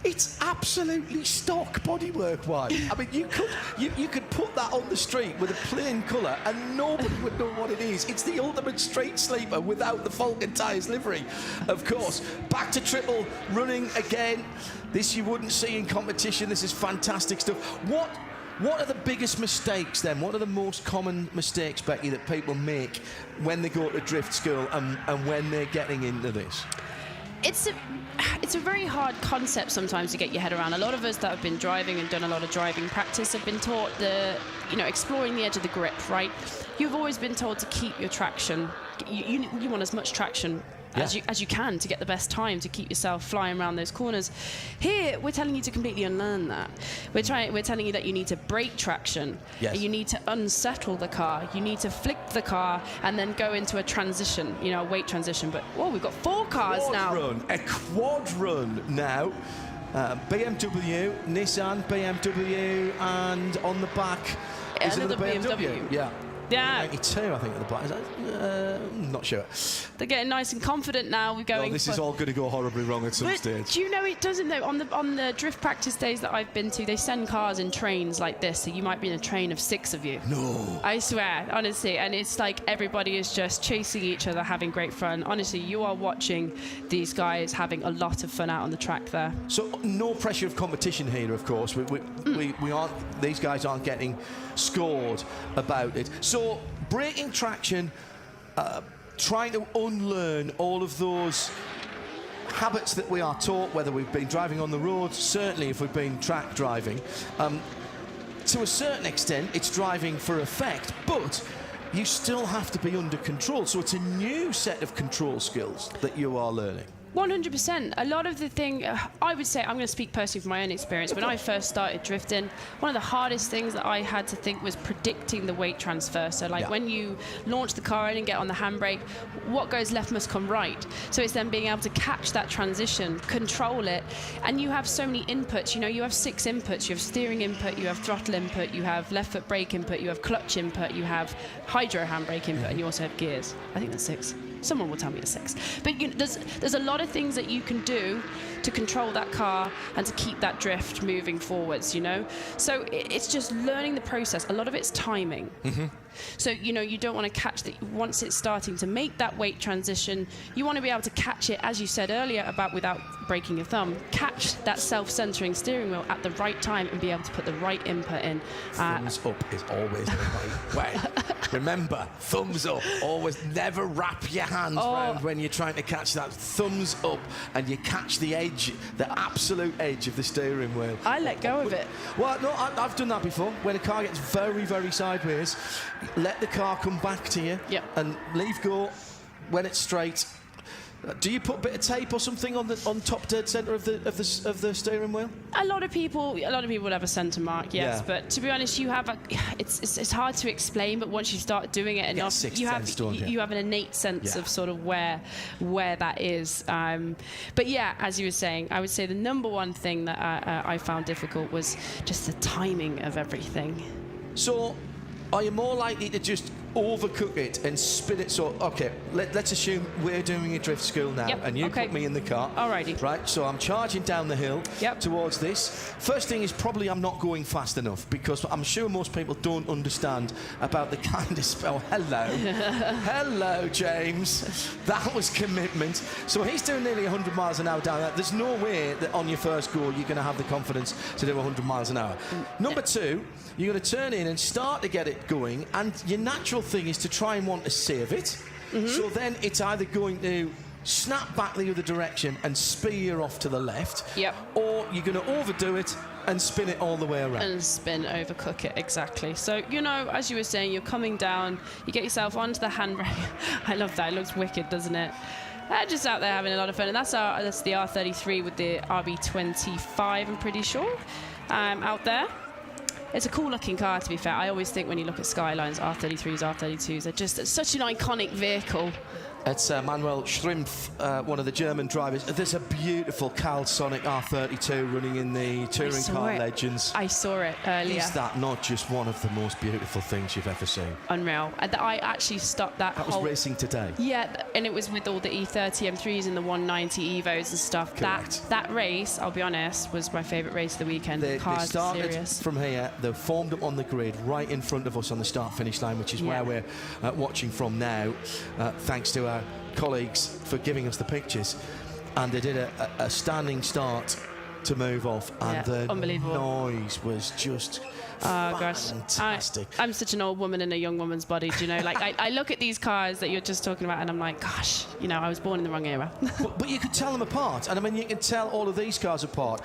it's absolutely stock bodywork-wise. I mean, you could put that on the street with a plain colour and nobody would know what it is. It's the ultimate street sleeper without the Falken tyres livery, of course. Back to triple running again. This you wouldn't see in competition. This is fantastic stuff. What are the biggest mistakes then? What are the most common mistakes, Becky, that people make when they go to drift school and when they're getting into this? It's a very hard concept sometimes to get your head around. A lot of us that have been driving and done a lot of driving practice have been taught exploring the edge of the grip, right? You've always been told to keep your traction. You want as much traction as you can to get the best time, to keep yourself flying around those corners. Here, we're telling you to completely unlearn that. We're telling you that you need to break traction. Yes. You need to unsettle the car. You need to flick the car and then go into a transition, a weight transition. But, we've got 4 cars now. A quad run now. BMW, Nissan, BMW, and on the back is another BMW. Yeah. 92, I think, at the back. Is that? Not sure. They're getting nice and confident now. We're going. This is all going to go horribly wrong at some stage. Do you know it doesn't though? On the drift practice days that I've been to, they send cars in trains like this, so you might be in a train of 6 of you. No. I swear, honestly, and it's like everybody is just chasing each other, having great fun. Honestly, you are watching these guys having a lot of fun out on the track there. So no pressure of competition here, of course. We aren't. These guys aren't getting scored about it. So breaking traction, trying to unlearn all of those habits that we are taught, whether we've been driving on the road, certainly if we've been track driving. To a certain extent, it's driving for effect, but you still have to be under control. So it's a new set of control skills that you are learning. 100%. A lot of the thing, I would say, I'm going to speak personally from my own experience. When I first started drifting, one of the hardest things that I had to think was predicting the weight transfer. So when you launch the car in and get on the handbrake, what goes left must come right. So it's then being able to catch that transition, control it. And you have so many inputs. You have 6 inputs. You have steering input, you have throttle input, you have left foot brake input, you have clutch input, you have hydro handbrake input, and you also have gears. I think that's 6. Someone will tell me it's 6. But there's a lot of things that you can do to control that car and to keep that drift moving forwards, So it's just learning the process. A lot of it's timing. Mm-hmm. So, you don't want to catch that once it's starting to make that weight transition. You want to be able to catch it, as you said earlier, about without breaking your thumb, catch that self-centering steering wheel at the right time and be able to put the right input in. Thumbs up is always the right way. Remember, thumbs up. Always never wrap your hands around when you're trying to catch that. Thumbs up, and you catch the edge, the absolute edge of the steering wheel. I let go of it. Well, no, I've done that before. When a car gets very, very sideways, let the car come back to you and leave go when it's straight. Do you put a bit of tape or something on top dead centre of the steering wheel? A lot of people would have a centre mark, yes. Yeah. But to be honest, you have it's hard to explain. But once you start doing it enough, you have an innate sense of sort of where that is. But yeah, as you were saying, I would say the number one thing that I found difficult was just the timing of everything. So, are you more likely to just overcook it and spin it? So, okay, let's assume we're doing a drift school now, and you put me in the car. Alrighty. Right, so I'm charging down the hill towards this. First thing is probably I'm not going fast enough, because I'm sure most people don't understand about the kind of spell. Hello. Hello, James. That was commitment. So he's doing nearly 100 miles an hour down there. There's no way that on your first go you're going to have the confidence to do 100 miles an hour. Number 2, you're going to turn in and start to get it going, and your natural thing is to try and want to save it. Mm-hmm. So then it's either going to snap back the other direction and spear off to the left, or you're going to overdo it and spin it all the way around. And overcook it, exactly. So, as you were saying, you're coming down, you get yourself onto the handbrake. I love that. It looks wicked, doesn't it? Just out there having a lot of fun. And that's the R33 with the RB25, I'm pretty sure, out there. It's a cool-looking car, to be fair. I always think when you look at Skylines, R33s, R32s, they're just such an iconic vehicle. It's Manuel Schrimpf, one of the German drivers. There's a beautiful Carl Sonic R32 running in the Touring Car Legends. I saw it earlier. Is that not just one of the most beautiful things you've ever seen? Unreal. I actually stopped that was racing today. Yeah, and it was with all the E30 M3s and the 190 Evos and stuff. Correct. That race, I'll be honest, was my favourite race of the weekend. They started serious. From here. They formed up on the grid right in front of us on the start-finish line, which is where we're watching from now, thanks to our colleagues for giving us the pictures. And they did a standing start to move off, and the unbelievable noise was just fantastic. I'm such an old woman in a young woman's body, do you know? Like, I look at these cars that you're just talking about, and I'm like, gosh, you know, I was born in the wrong era. but you could tell them apart, and I mean, you can tell all of these cars apart.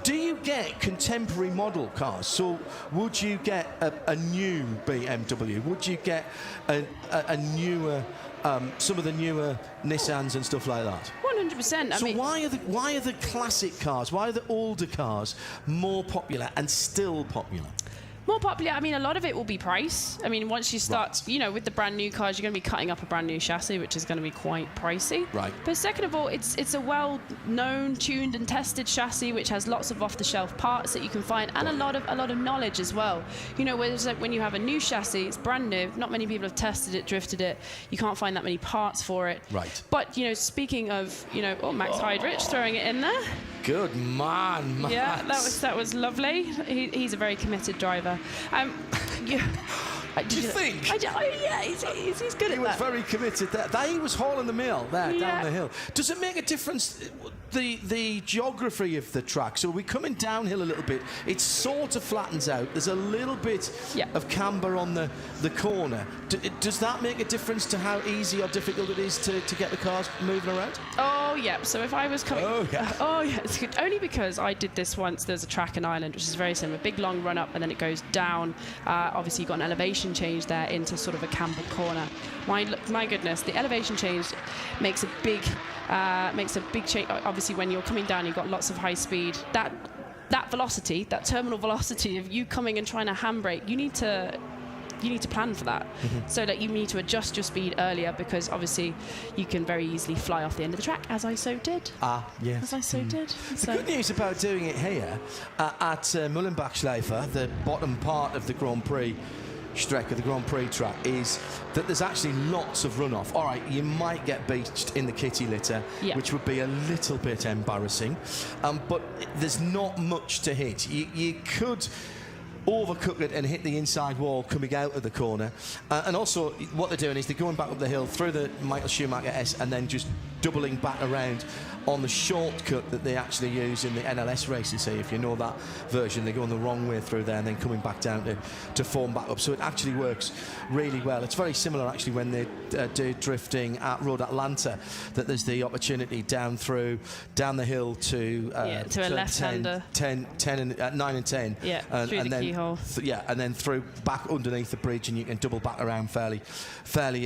Do you get contemporary model cars? So would you get a new BMW? Would you get a newer, some of the newer Nissans and stuff like that? 100%. So why are the classic cars, why are the older cars more popular and still popular? More popular, I mean, a lot of it will be price. I mean, once you start, Right. you know, with the brand new cars, you're going to be cutting up a brand new chassis, which is going to be quite pricey. Right. But second of all, it's a well-known, tuned and tested chassis, which has lots of off-the-shelf parts that you can find, and a lot of knowledge as well. You know, whereas when you have a new chassis, it's brand new. Not many people have tested it, drifted it. You can't find that many parts for it. Right. But you know, speaking of, you know, Max Heidrich throwing it in there. Good man, Max. Yeah, that was lovely. He's a very committed driver. Yeah. Do you think? Yeah, he's good at that. He was very committed there. He was hauling the mill there Yeah. down the hill. Does it make a difference, the geography of the track? So we're coming downhill a little bit. It sort of flattens out. There's a little bit of camber on the corner. Does that make a difference to how easy or difficult it is to get the cars moving around? Oh, yeah. So if I was coming... Oh, yeah. Oh, yeah. It's good. Only because I did this once. There's a track in Ireland, which is very similar. Big, long run up, and then it goes down. Obviously, you've got an elevation change there into sort of a cambered corner. My goodness, the elevation change makes a big change. Obviously, when you're coming down, you've got lots of high speed. That velocity, that terminal velocity of you coming and trying to handbrake, you need to plan for that. So that you need to adjust your speed earlier, because obviously you can very easily fly off the end of the track, as I so did. Yes. As I so did. The good news about doing it here at Mullenbachschleife, the bottom part of the Grand Prix Strecke, the Grand Prix track, is that there's actually lots of runoff. All right, you might get beached in the kitty litter, which would be a little bit embarrassing, but there's not much to hit. You could overcook it and hit the inside wall coming out of the corner, and also what they're doing is they're going back up the hill through the Michael Schumacher S and then just doubling back around on the shortcut that they actually use in the NLS races. Say, if you know that version, they're going the wrong way through there and then coming back down to form back up. So it actually works really well. It's very similar actually when they do drifting at Road Atlanta, that there's the opportunity down the hill to a left-hander. 9 and 10. Yeah, through the keyhole. And then through back underneath the bridge, and you can double back around fairly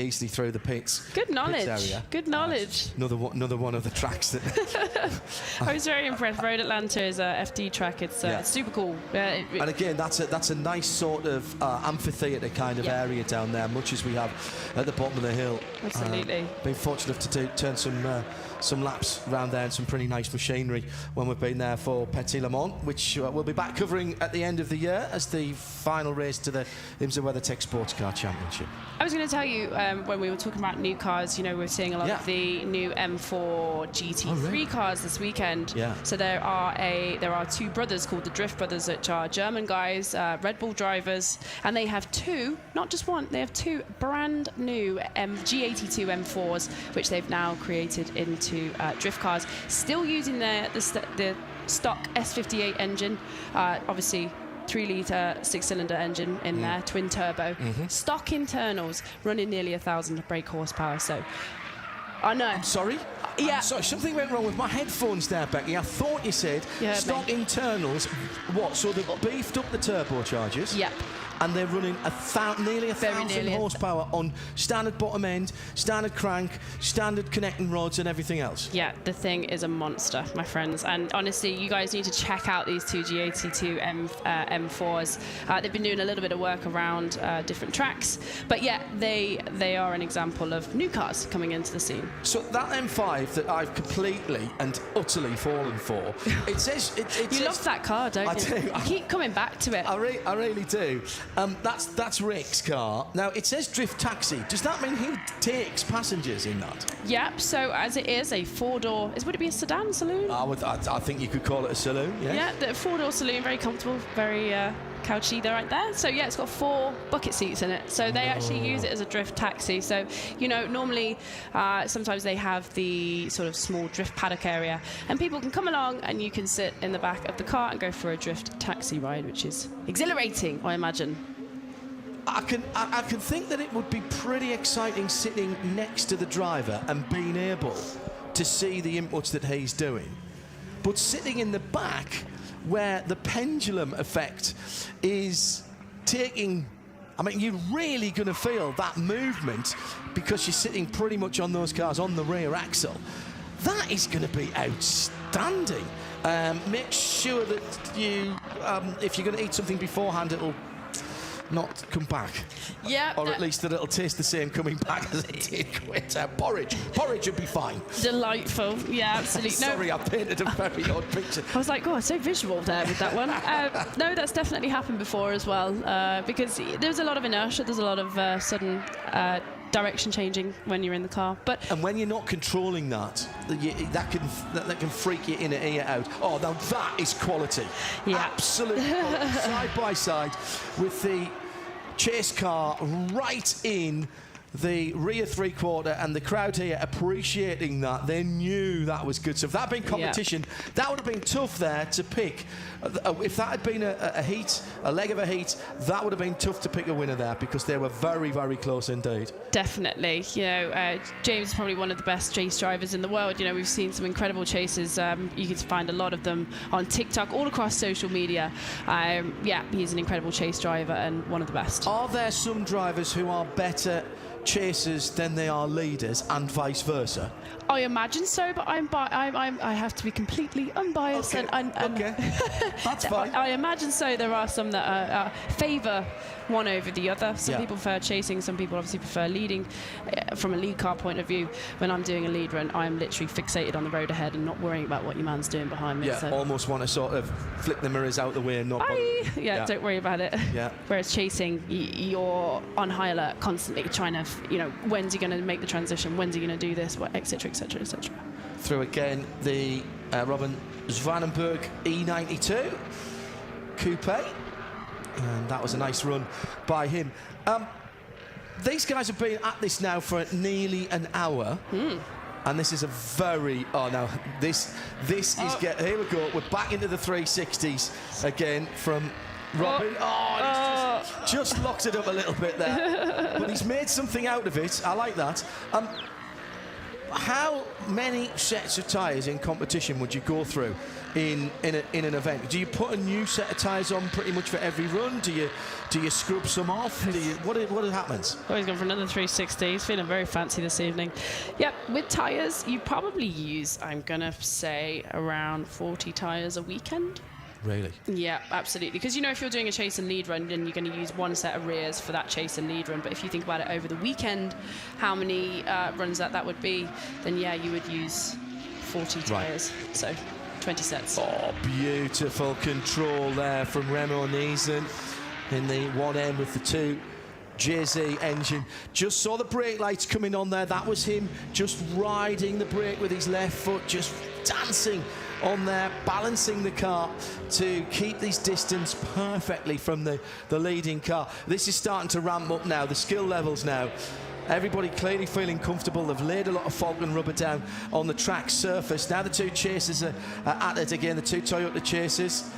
easily through the pits. Good knowledge. Pits area. Good knowledge. Another one of the tracks that I was very impressed. Road Atlanta is a FD track. It's super cool. And again, that's a nice sort of amphitheatre kind of area down there, much as we have at the bottom of the hill. Absolutely. Been fortunate to turn some laps around there and some pretty nice machinery when we've been there for Petit Le Mans, which we'll be back covering at the end of the year as the final race to the IMSA WeatherTech Sports Car Championship. I was going to tell you, when we were talking about new cars, you know, we're seeing a lot of the new M4 GT3 cars this weekend. Yeah. So there are two brothers called the Drift Brothers, which are German guys, Red Bull drivers, and they have two, not just one, they have two brand new G82 M4s, which they've now created into drift cars, still using the stock S58 engine, obviously 3-litre 6-cylinder engine in there, twin turbo, stock internals, running nearly 1,000 brake horsepower. So I know. I'm sorry? Yeah. Sorry, something went wrong with my headphones there, Becky. I thought you said stock internals. What? So they've beefed up the turbochargers. Yep. And they're running nearly 1,000 horsepower on standard bottom end, standard crank, standard connecting rods, and everything else. Yeah, the thing is a monster, my friends. And honestly, you guys need to check out these two G82 M4s. They've been doing a little bit of work around different tracks, but yeah, they are an example of new cars coming into the scene. So that M5 that I've completely and utterly fallen for, it says you love that car, don't you? You keep coming back to it. I really do. That's Rick's car. Now, it says Drift Taxi. Does that mean he takes passengers in that? Yep, so as it is a four-door... Would it be a sedan saloon? I think you could call it a saloon, yes. Yeah, the four-door saloon, very comfortable, very couchy there, right there. So yeah, it's got 4 bucket seats in it. So they actually use it as a drift taxi. So, you know, normally sometimes they have the sort of small drift paddock area, and people can come along and you can sit in the back of the car and go for a drift taxi ride, which is exhilarating, I imagine. I can think that it would be pretty exciting sitting next to the driver and being able to see the inputs that he's doing. But sitting in the back, where the pendulum effect is taking, I mean, you're really going to feel that movement because you're sitting pretty much on those cars on the rear axle. That is going to be outstanding. Make sure that you, if you're going to eat something beforehand, it'll not come back. Yeah. Or at least that it'll taste the same coming back as it did quit. Porridge would be fine. Delightful. Yeah, absolutely. Sorry, I painted a very odd picture. I was like, oh, so visual there with that one. No, that's definitely happened before as well, because there's a lot of inertia, there's a lot of sudden direction changing when you're in the car. And when you're not controlling that, that can freak you in and ear out. Oh, now that is quality. Yeah. Absolutely. Side by side with the chase car right in the rear three-quarter, and the crowd here appreciating that. They knew that was good. So if that had been competition, that would have been tough there to pick. If that had been a leg of a heat, that would have been tough to pick a winner there, because they were very, very close indeed. Definitely. You know, James is probably one of the best chase drivers in the world. You know, we've seen some incredible chases. You can find a lot of them on TikTok, all across social media. Yeah, he's an incredible chase driver and one of the best. Are there some drivers who are better chasers than they are leaders, and vice versa? I imagine so, but I have to be completely unbiased. Okay. Okay. That's fine. I imagine so. There are some that favour one over the other. Some people prefer chasing, some people obviously prefer leading. From a lead car point of view, when I'm doing a lead run, I'm literally fixated on the road ahead and not worrying about what your man's doing behind me. Yeah, so. Almost want to sort of flick the mirrors out the way and not... Don't worry about it. Yeah. Whereas chasing, you're on high alert constantly, trying to, you know, when's he going to make the transition, when's he going to do this, etc., etc., etc. Through again the Robin Zvanenberg E92 Coupe, and that was a nice run by him. These guys have been at this now for nearly an hour. And this is a very... Oh, now, this is... Here we go. We're back into the 360s again from Robin. He's just locked it up a little bit there. But he's made something out of it. I like that. How many sets of tyres in competition would you go through in an event? Do you put a new set of tyres on pretty much for every run? Do you scrub some off? What happens? Oh, he's gone for another 360. He's feeling very fancy this evening. Yep, with tyres, you probably use, I'm going to say, around 40 tyres a weekend. Really? Yeah, absolutely. Because, you know, if you're doing a chase and lead run, then you're going to use one set of rears for that chase and lead run. But if you think about it over the weekend, how many runs that would be, then, yeah, you would use 40 tyres. Right. So 20 sets. Oh, beautiful control there from Remo Niesen in the one end with the 2 JZ engine. Just saw the brake lights coming on there. That was him just riding the brake with his left foot, just dancing on there, balancing the car to keep this distance perfectly from the leading car. This is starting to ramp up now, the skill levels now. Everybody clearly feeling comfortable. They've laid a lot of Falken rubber down on the track surface. Now the 2 chasers are at it again, the 2 Toyota chasers.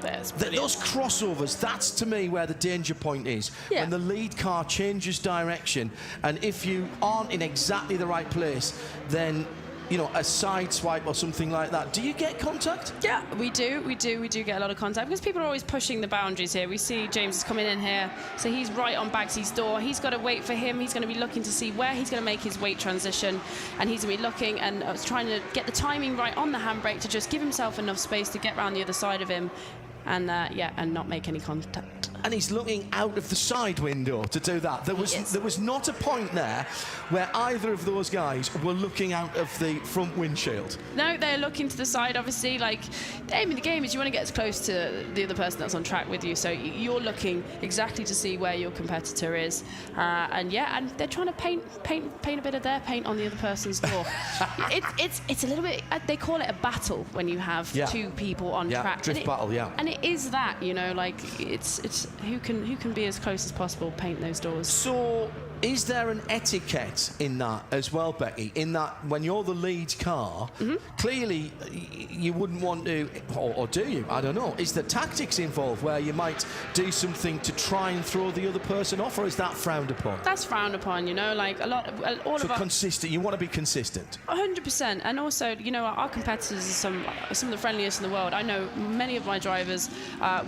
Those crossovers, that's to me where the danger point is. Yeah. When the lead car changes direction, and if you aren't in exactly the right place, then, you know, a side swipe or something like that. Do you get contact? Yeah, we do get a lot of contact, because people are always pushing the boundaries here. We see James is coming in here, so he's right on Bagsy's door. He's got to wait for him. He's going to be looking to see where he's going to make his weight transition, and he's going to be looking and trying to get the timing right on the handbrake to just give himself enough space to get around the other side of him, and and not make any contact. and he's looking out of the side window to do that. There was not a point there where either of those guys were looking out of the front windshield. No, they're looking to the side, obviously. Like, the aim of the game is you want to get as close to the other person that's on track with you, so you're looking exactly to see where your competitor is. And they're trying to paint a bit of their paint on the other person's door. It's a little bit, they call it a battle when you have two people on track. Drift battle, And it is that, you know, like, it's who can be as close as possible, paint those doors. So, is there an etiquette in that as well, Becky? In that when you're the lead car, clearly you wouldn't want to, or do you? I don't know. Is there tactics involved where you might do something to try and throw the other person off, or is that frowned upon? That's frowned upon, you know, like consistent. You want to be consistent. 100%, and also, you know, our competitors are some of the friendliest in the world. I know many of my drivers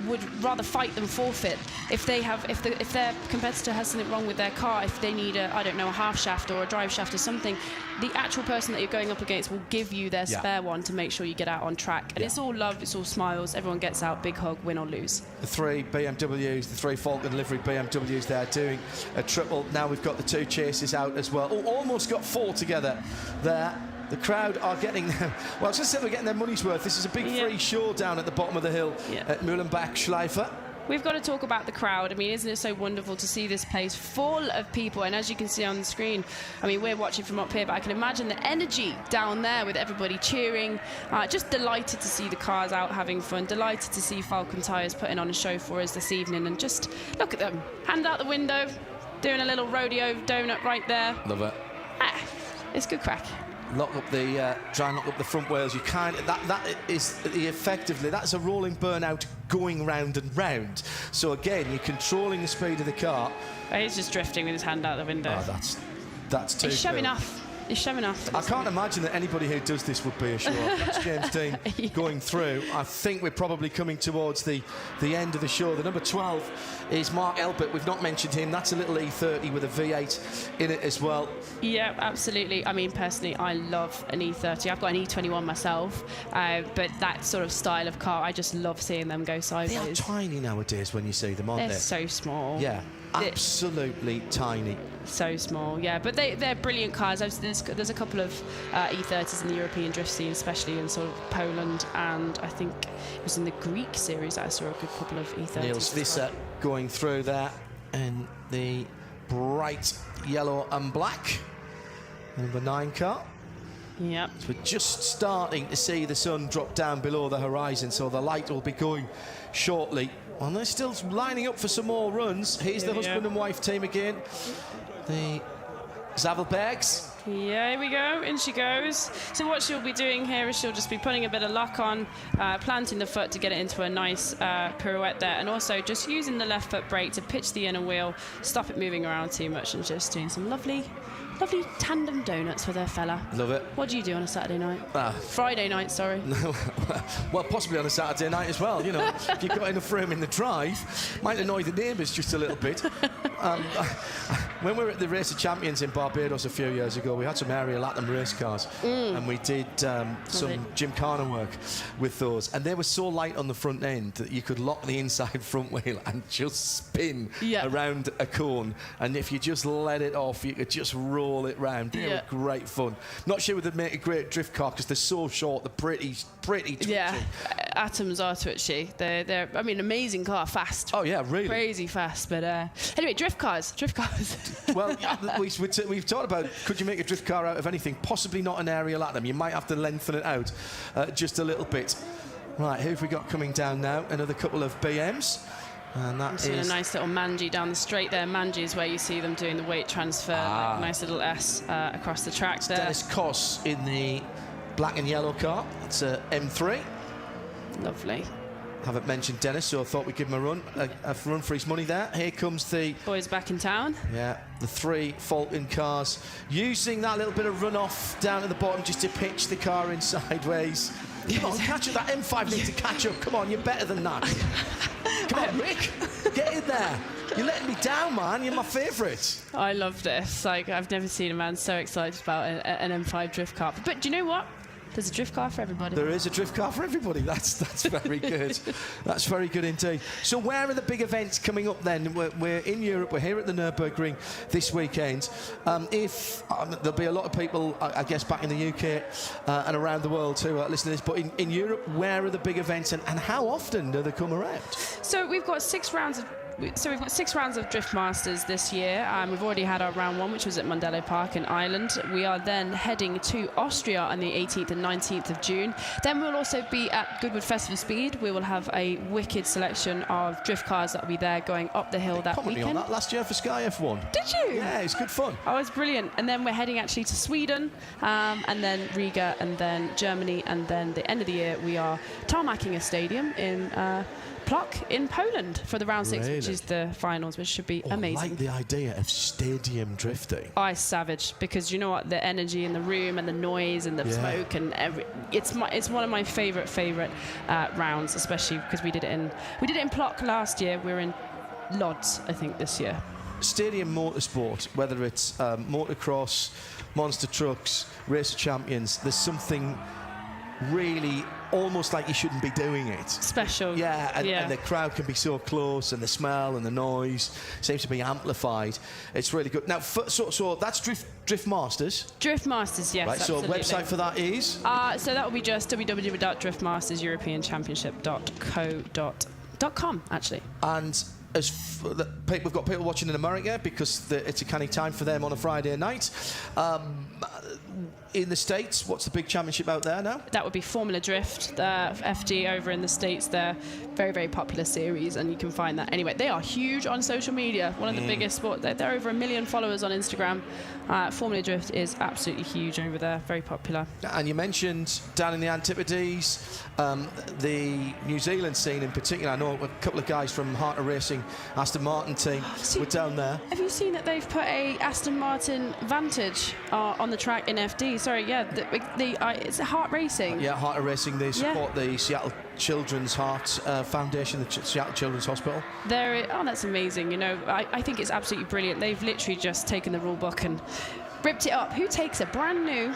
would rather fight than forfeit if their competitor has something wrong with their car. If they need a half shaft or a drive shaft or something, the actual person that you're going up against will give you their spare one to make sure you get out on track. And it's all love, it's all smiles, everyone gets out, big hug, win or lose. The three BMWs, the three Falken livery BMWs there doing a triple. Now we've got the two chases out as well. Almost got four together there. The crowd are getting, well, I was just saying they're getting their money's worth. This is a big free show down at the bottom of the hill at Nürburgring. We've got to talk about the crowd. I mean, isn't it so wonderful to see this place full of people? And as you can see on the screen, I mean, we're watching from up here, but I can imagine the energy down there with everybody cheering. Just delighted to see the cars out having fun. Delighted to see Falken Tyres putting on a show for us this evening. And just look at them. Hand out the window, doing a little rodeo donut right there. Love it. It's good crack. Try and lock up the front wheels. You can't. That is effectively, that's a rolling burnout going round and round. So again, you're controlling the speed of the car. He's just drifting with his hand out the window. Oh, that's too. He's shoving off. He's shoving off. I can't imagine that anybody who does this would be a show off. That's James Dean going through. I think we're probably coming towards the end of the show. The number 12 is Mark Elbert. We've not mentioned him. That's a little E30 with a V8 in it as well. Yeah, absolutely. I mean, personally, I love an E30. I've got an E21 myself, but that sort of style of car, I just love seeing them go sideways. They are tiny nowadays when you see them, aren't they? They're so small. Yeah, absolutely tiny. So small, yeah. But they're brilliant cars. There's a couple of E30s in the European drift scene, especially in sort of Poland, and I think it was in the Greek series that I saw a good couple of E30s. Niels Visser going through there in the bright yellow and black. Number 9 car. Yep. So we're just starting to see the sun drop down below the horizon, so the light will be going shortly. And they're still lining up for some more runs. Here's the husband and wife team again. The Zavelbergs. Yeah, here we go. In she goes. So what she'll be doing here is she'll just be putting a bit of lock on, planting the foot to get it into a nice pirouette there, and also just using the left foot brake to pitch the inner wheel, stop it moving around too much, and just doing some lovely tandem donuts with her fella. Love it. What do you do on a Saturday night? Friday night, sorry. Well, possibly on a Saturday night as well, you know. If you've got enough room in the drive, might annoy the neighbours just a little bit. When we were at the Race of Champions in Barbados a few years ago, we had some area Latin race cars, and we did some Gymkhana work with those, and they were so light on the front end that you could lock the inside front wheel and just spin around a cone, and if you just let it off, you could just roll it round. They were great fun. Not sure they'd make a great drift car because they're so short, they're pretty twitchy. Yeah, atoms are twitchy. They're I mean, amazing car, fast. Oh yeah, really. Crazy fast, but anyway, drift cars. Well, we've talked about, could you make a drift car out of anything? Possibly not an aerial atom. You might have to lengthen it out just a little bit. Right, who have we got coming down now? Another couple of BMs. And that is a nice little mangy down the straight there. Mangy is where you see them doing the weight transfer. Like a nice little S across the track there. Dennis Koss in the black and yellow car. That's a M3. Lovely. Haven't mentioned Dennis, so I thought we'd give him a run for his money there. Here comes the boys back in town. Yeah, the 3 Falken cars using that little bit of runoff down at the bottom just to pitch the car in sideways. Come on, catch up. That M5 needs to catch up. Come on, you're better than that. Come on, Rick, get in there. You're letting me down, man. You're my favourite. I love this. Like, I've never seen a man so excited about an M5 drift car. But do you know what? There's a drift car for everybody. There is a drift car for everybody. That's very good. That's very good indeed. So where are the big events coming up then? We're in Europe. We're here at the Nürburgring this weekend. There'll be a lot of people, I guess, back in the UK and around the world who are listening to this. But in Europe, where are the big events and how often do they come around? So we've got 6 rounds of Drift Masters this year. We've already had our round 1, which was at Mondello Park in Ireland. We are then heading to Austria on the 18th and 19th of June. Then we'll also be at Goodwood Festival Speed. We will have a wicked selection of drift cars that will be there going up the hill that weekend. On that last year for Sky F1. Did you? Yeah, it's good fun. Oh, it's brilliant. And then we're heading actually to Sweden, and then Riga, and then Germany, and then the end of the year we are tarmacking a stadium in Plock in Poland for the round 6, which is the finals, which should be amazing. I like the idea of stadium drifting. Oh, it's savage, because you know what, the energy in the room and the noise and the smoke and it's one of my favorite rounds, especially because we did it in Plock last year. We're in Lodz, I think, this year. Stadium motorsport, whether it's motocross, monster trucks, race of champions, there's something really almost like you shouldn't be doing it. Special. Yeah, and the crowd can be so close, and the smell and the noise seems to be amplified. It's really good. Now, so that's Drift Masters. Drift Masters, yes. Right, absolutely. So website for that is? So that will be just www.driftmasterseuropeanchampionship.co.com, actually. And we've got people watching in America because it's a canny time for them on a Friday night. In the States, what's the big championship out there now? That would be Formula Drift, the FD over in the States. They're very, very popular series, and you can find that. Anyway, they are huge on social media. One of the biggest sport. They're over 1 million followers on Instagram. Formula Drift is absolutely huge over there, very popular. And you mentioned down in the Antipodes, the New Zealand scene in particular. I know a couple of guys from Heart of Racing, Aston Martin team, were down there. Have you seen that they've put a Aston Martin Vantage on the track in FD? Sorry, yeah, it's Heart Racing. Yeah, Heart of Racing. They support the Seattle Children's Heart Foundation, the Seattle Children's Hospital. That's amazing. You know, I think it's absolutely brilliant. They've literally just taken the rule book and ripped it up. Who takes a brand new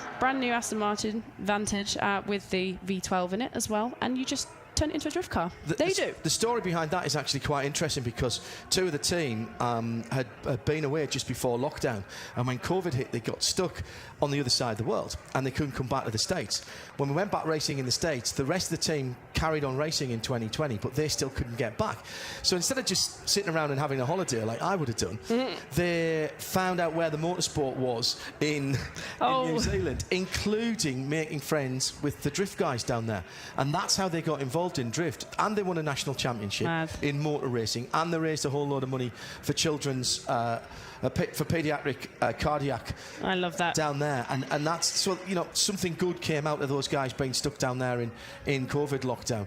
Aston Martin Vantage with the V12 in it as well, and you just turn it into a drift car? They do. The story behind that is actually quite interesting, because 2 of the team had been away just before lockdown, and when COVID hit, they got stuck on the other side of the world and they couldn't come back to the States. When we went back racing in the States, the rest of the team carried on racing in 2020, but they still couldn't get back. So instead of just sitting around and having a holiday like I would have done, they found out where the motorsport was in New Zealand, including making friends with the drift guys down there. And that's how they got involved in drift. And they won a national championship in motor racing, and they raised a whole load of money for children's for paediatric cardiac. I love that. Down there, and that's, so, you know, something good came out of those guys being stuck down there in COVID lockdown.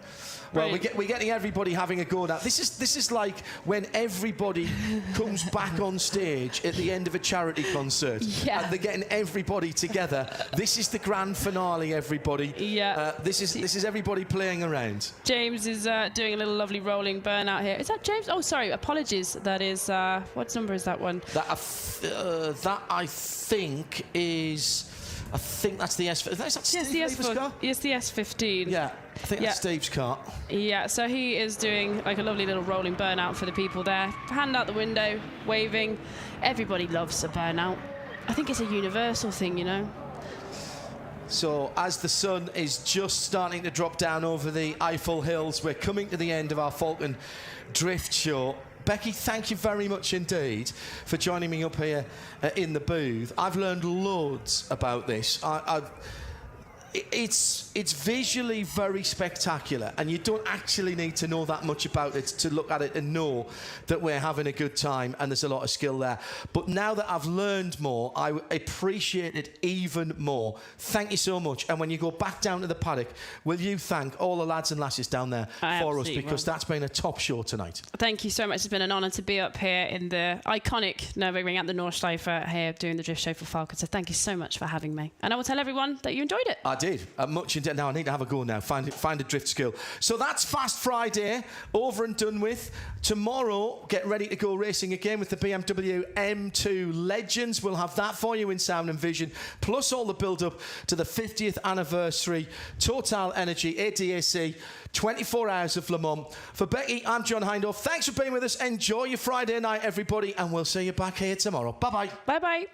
Well, we're getting everybody having a go now. This is like when everybody comes back on stage at the end of a charity concert. Yeah. And they're getting everybody together. This is the grand finale, everybody. Yeah. This is everybody playing around. James is doing a little lovely rolling burnout here. Is that James? Oh, sorry. Apologies. That is what number is that one? That I think is. I think that's the S. Is that Steve Lever's car? Yes, the S15. Yeah, I think that's Steve's car. Yeah, so he is doing like a lovely little rolling burnout for the people there. Hand out the window, waving. Everybody loves a burnout. I think it's a universal thing, you know. So as the sun is just starting to drop down over the Eifel Hills, we're coming to the end of our Falken Drift Show. Becky, thank you very much indeed for joining me up here in the booth. I've learned loads about this. It's visually very spectacular, and you don't actually need to know that much about it to look at it and know that we're having a good time and there's a lot of skill there. But now that I've learned more, I appreciate it even more. Thank you so much. And when you go back down to the paddock, will you thank all the lads and lasses down there for us, because that's been a top show tonight. Thank you so much. It's been an honour to be up here in the iconic Nürburgring at the Nordschleife here doing the drift show for Falken. So thank you so much for having me. And I will tell everyone that you enjoyed it. I did. Much in depth. Now I need to have a go now. Find a drift skill. So that's Fast Friday over and done with. Tomorrow, get ready to go racing again with the BMW M2 Legends. We'll have that for you in sound and vision, plus all the build-up to the 50th anniversary TotalEnergies ADAC 24 Hours of Le Mans. For Becky, I'm John Hindhaugh. Thanks for being with us. Enjoy your Friday night, everybody, and we'll see you back here tomorrow. Bye-bye. Bye-bye.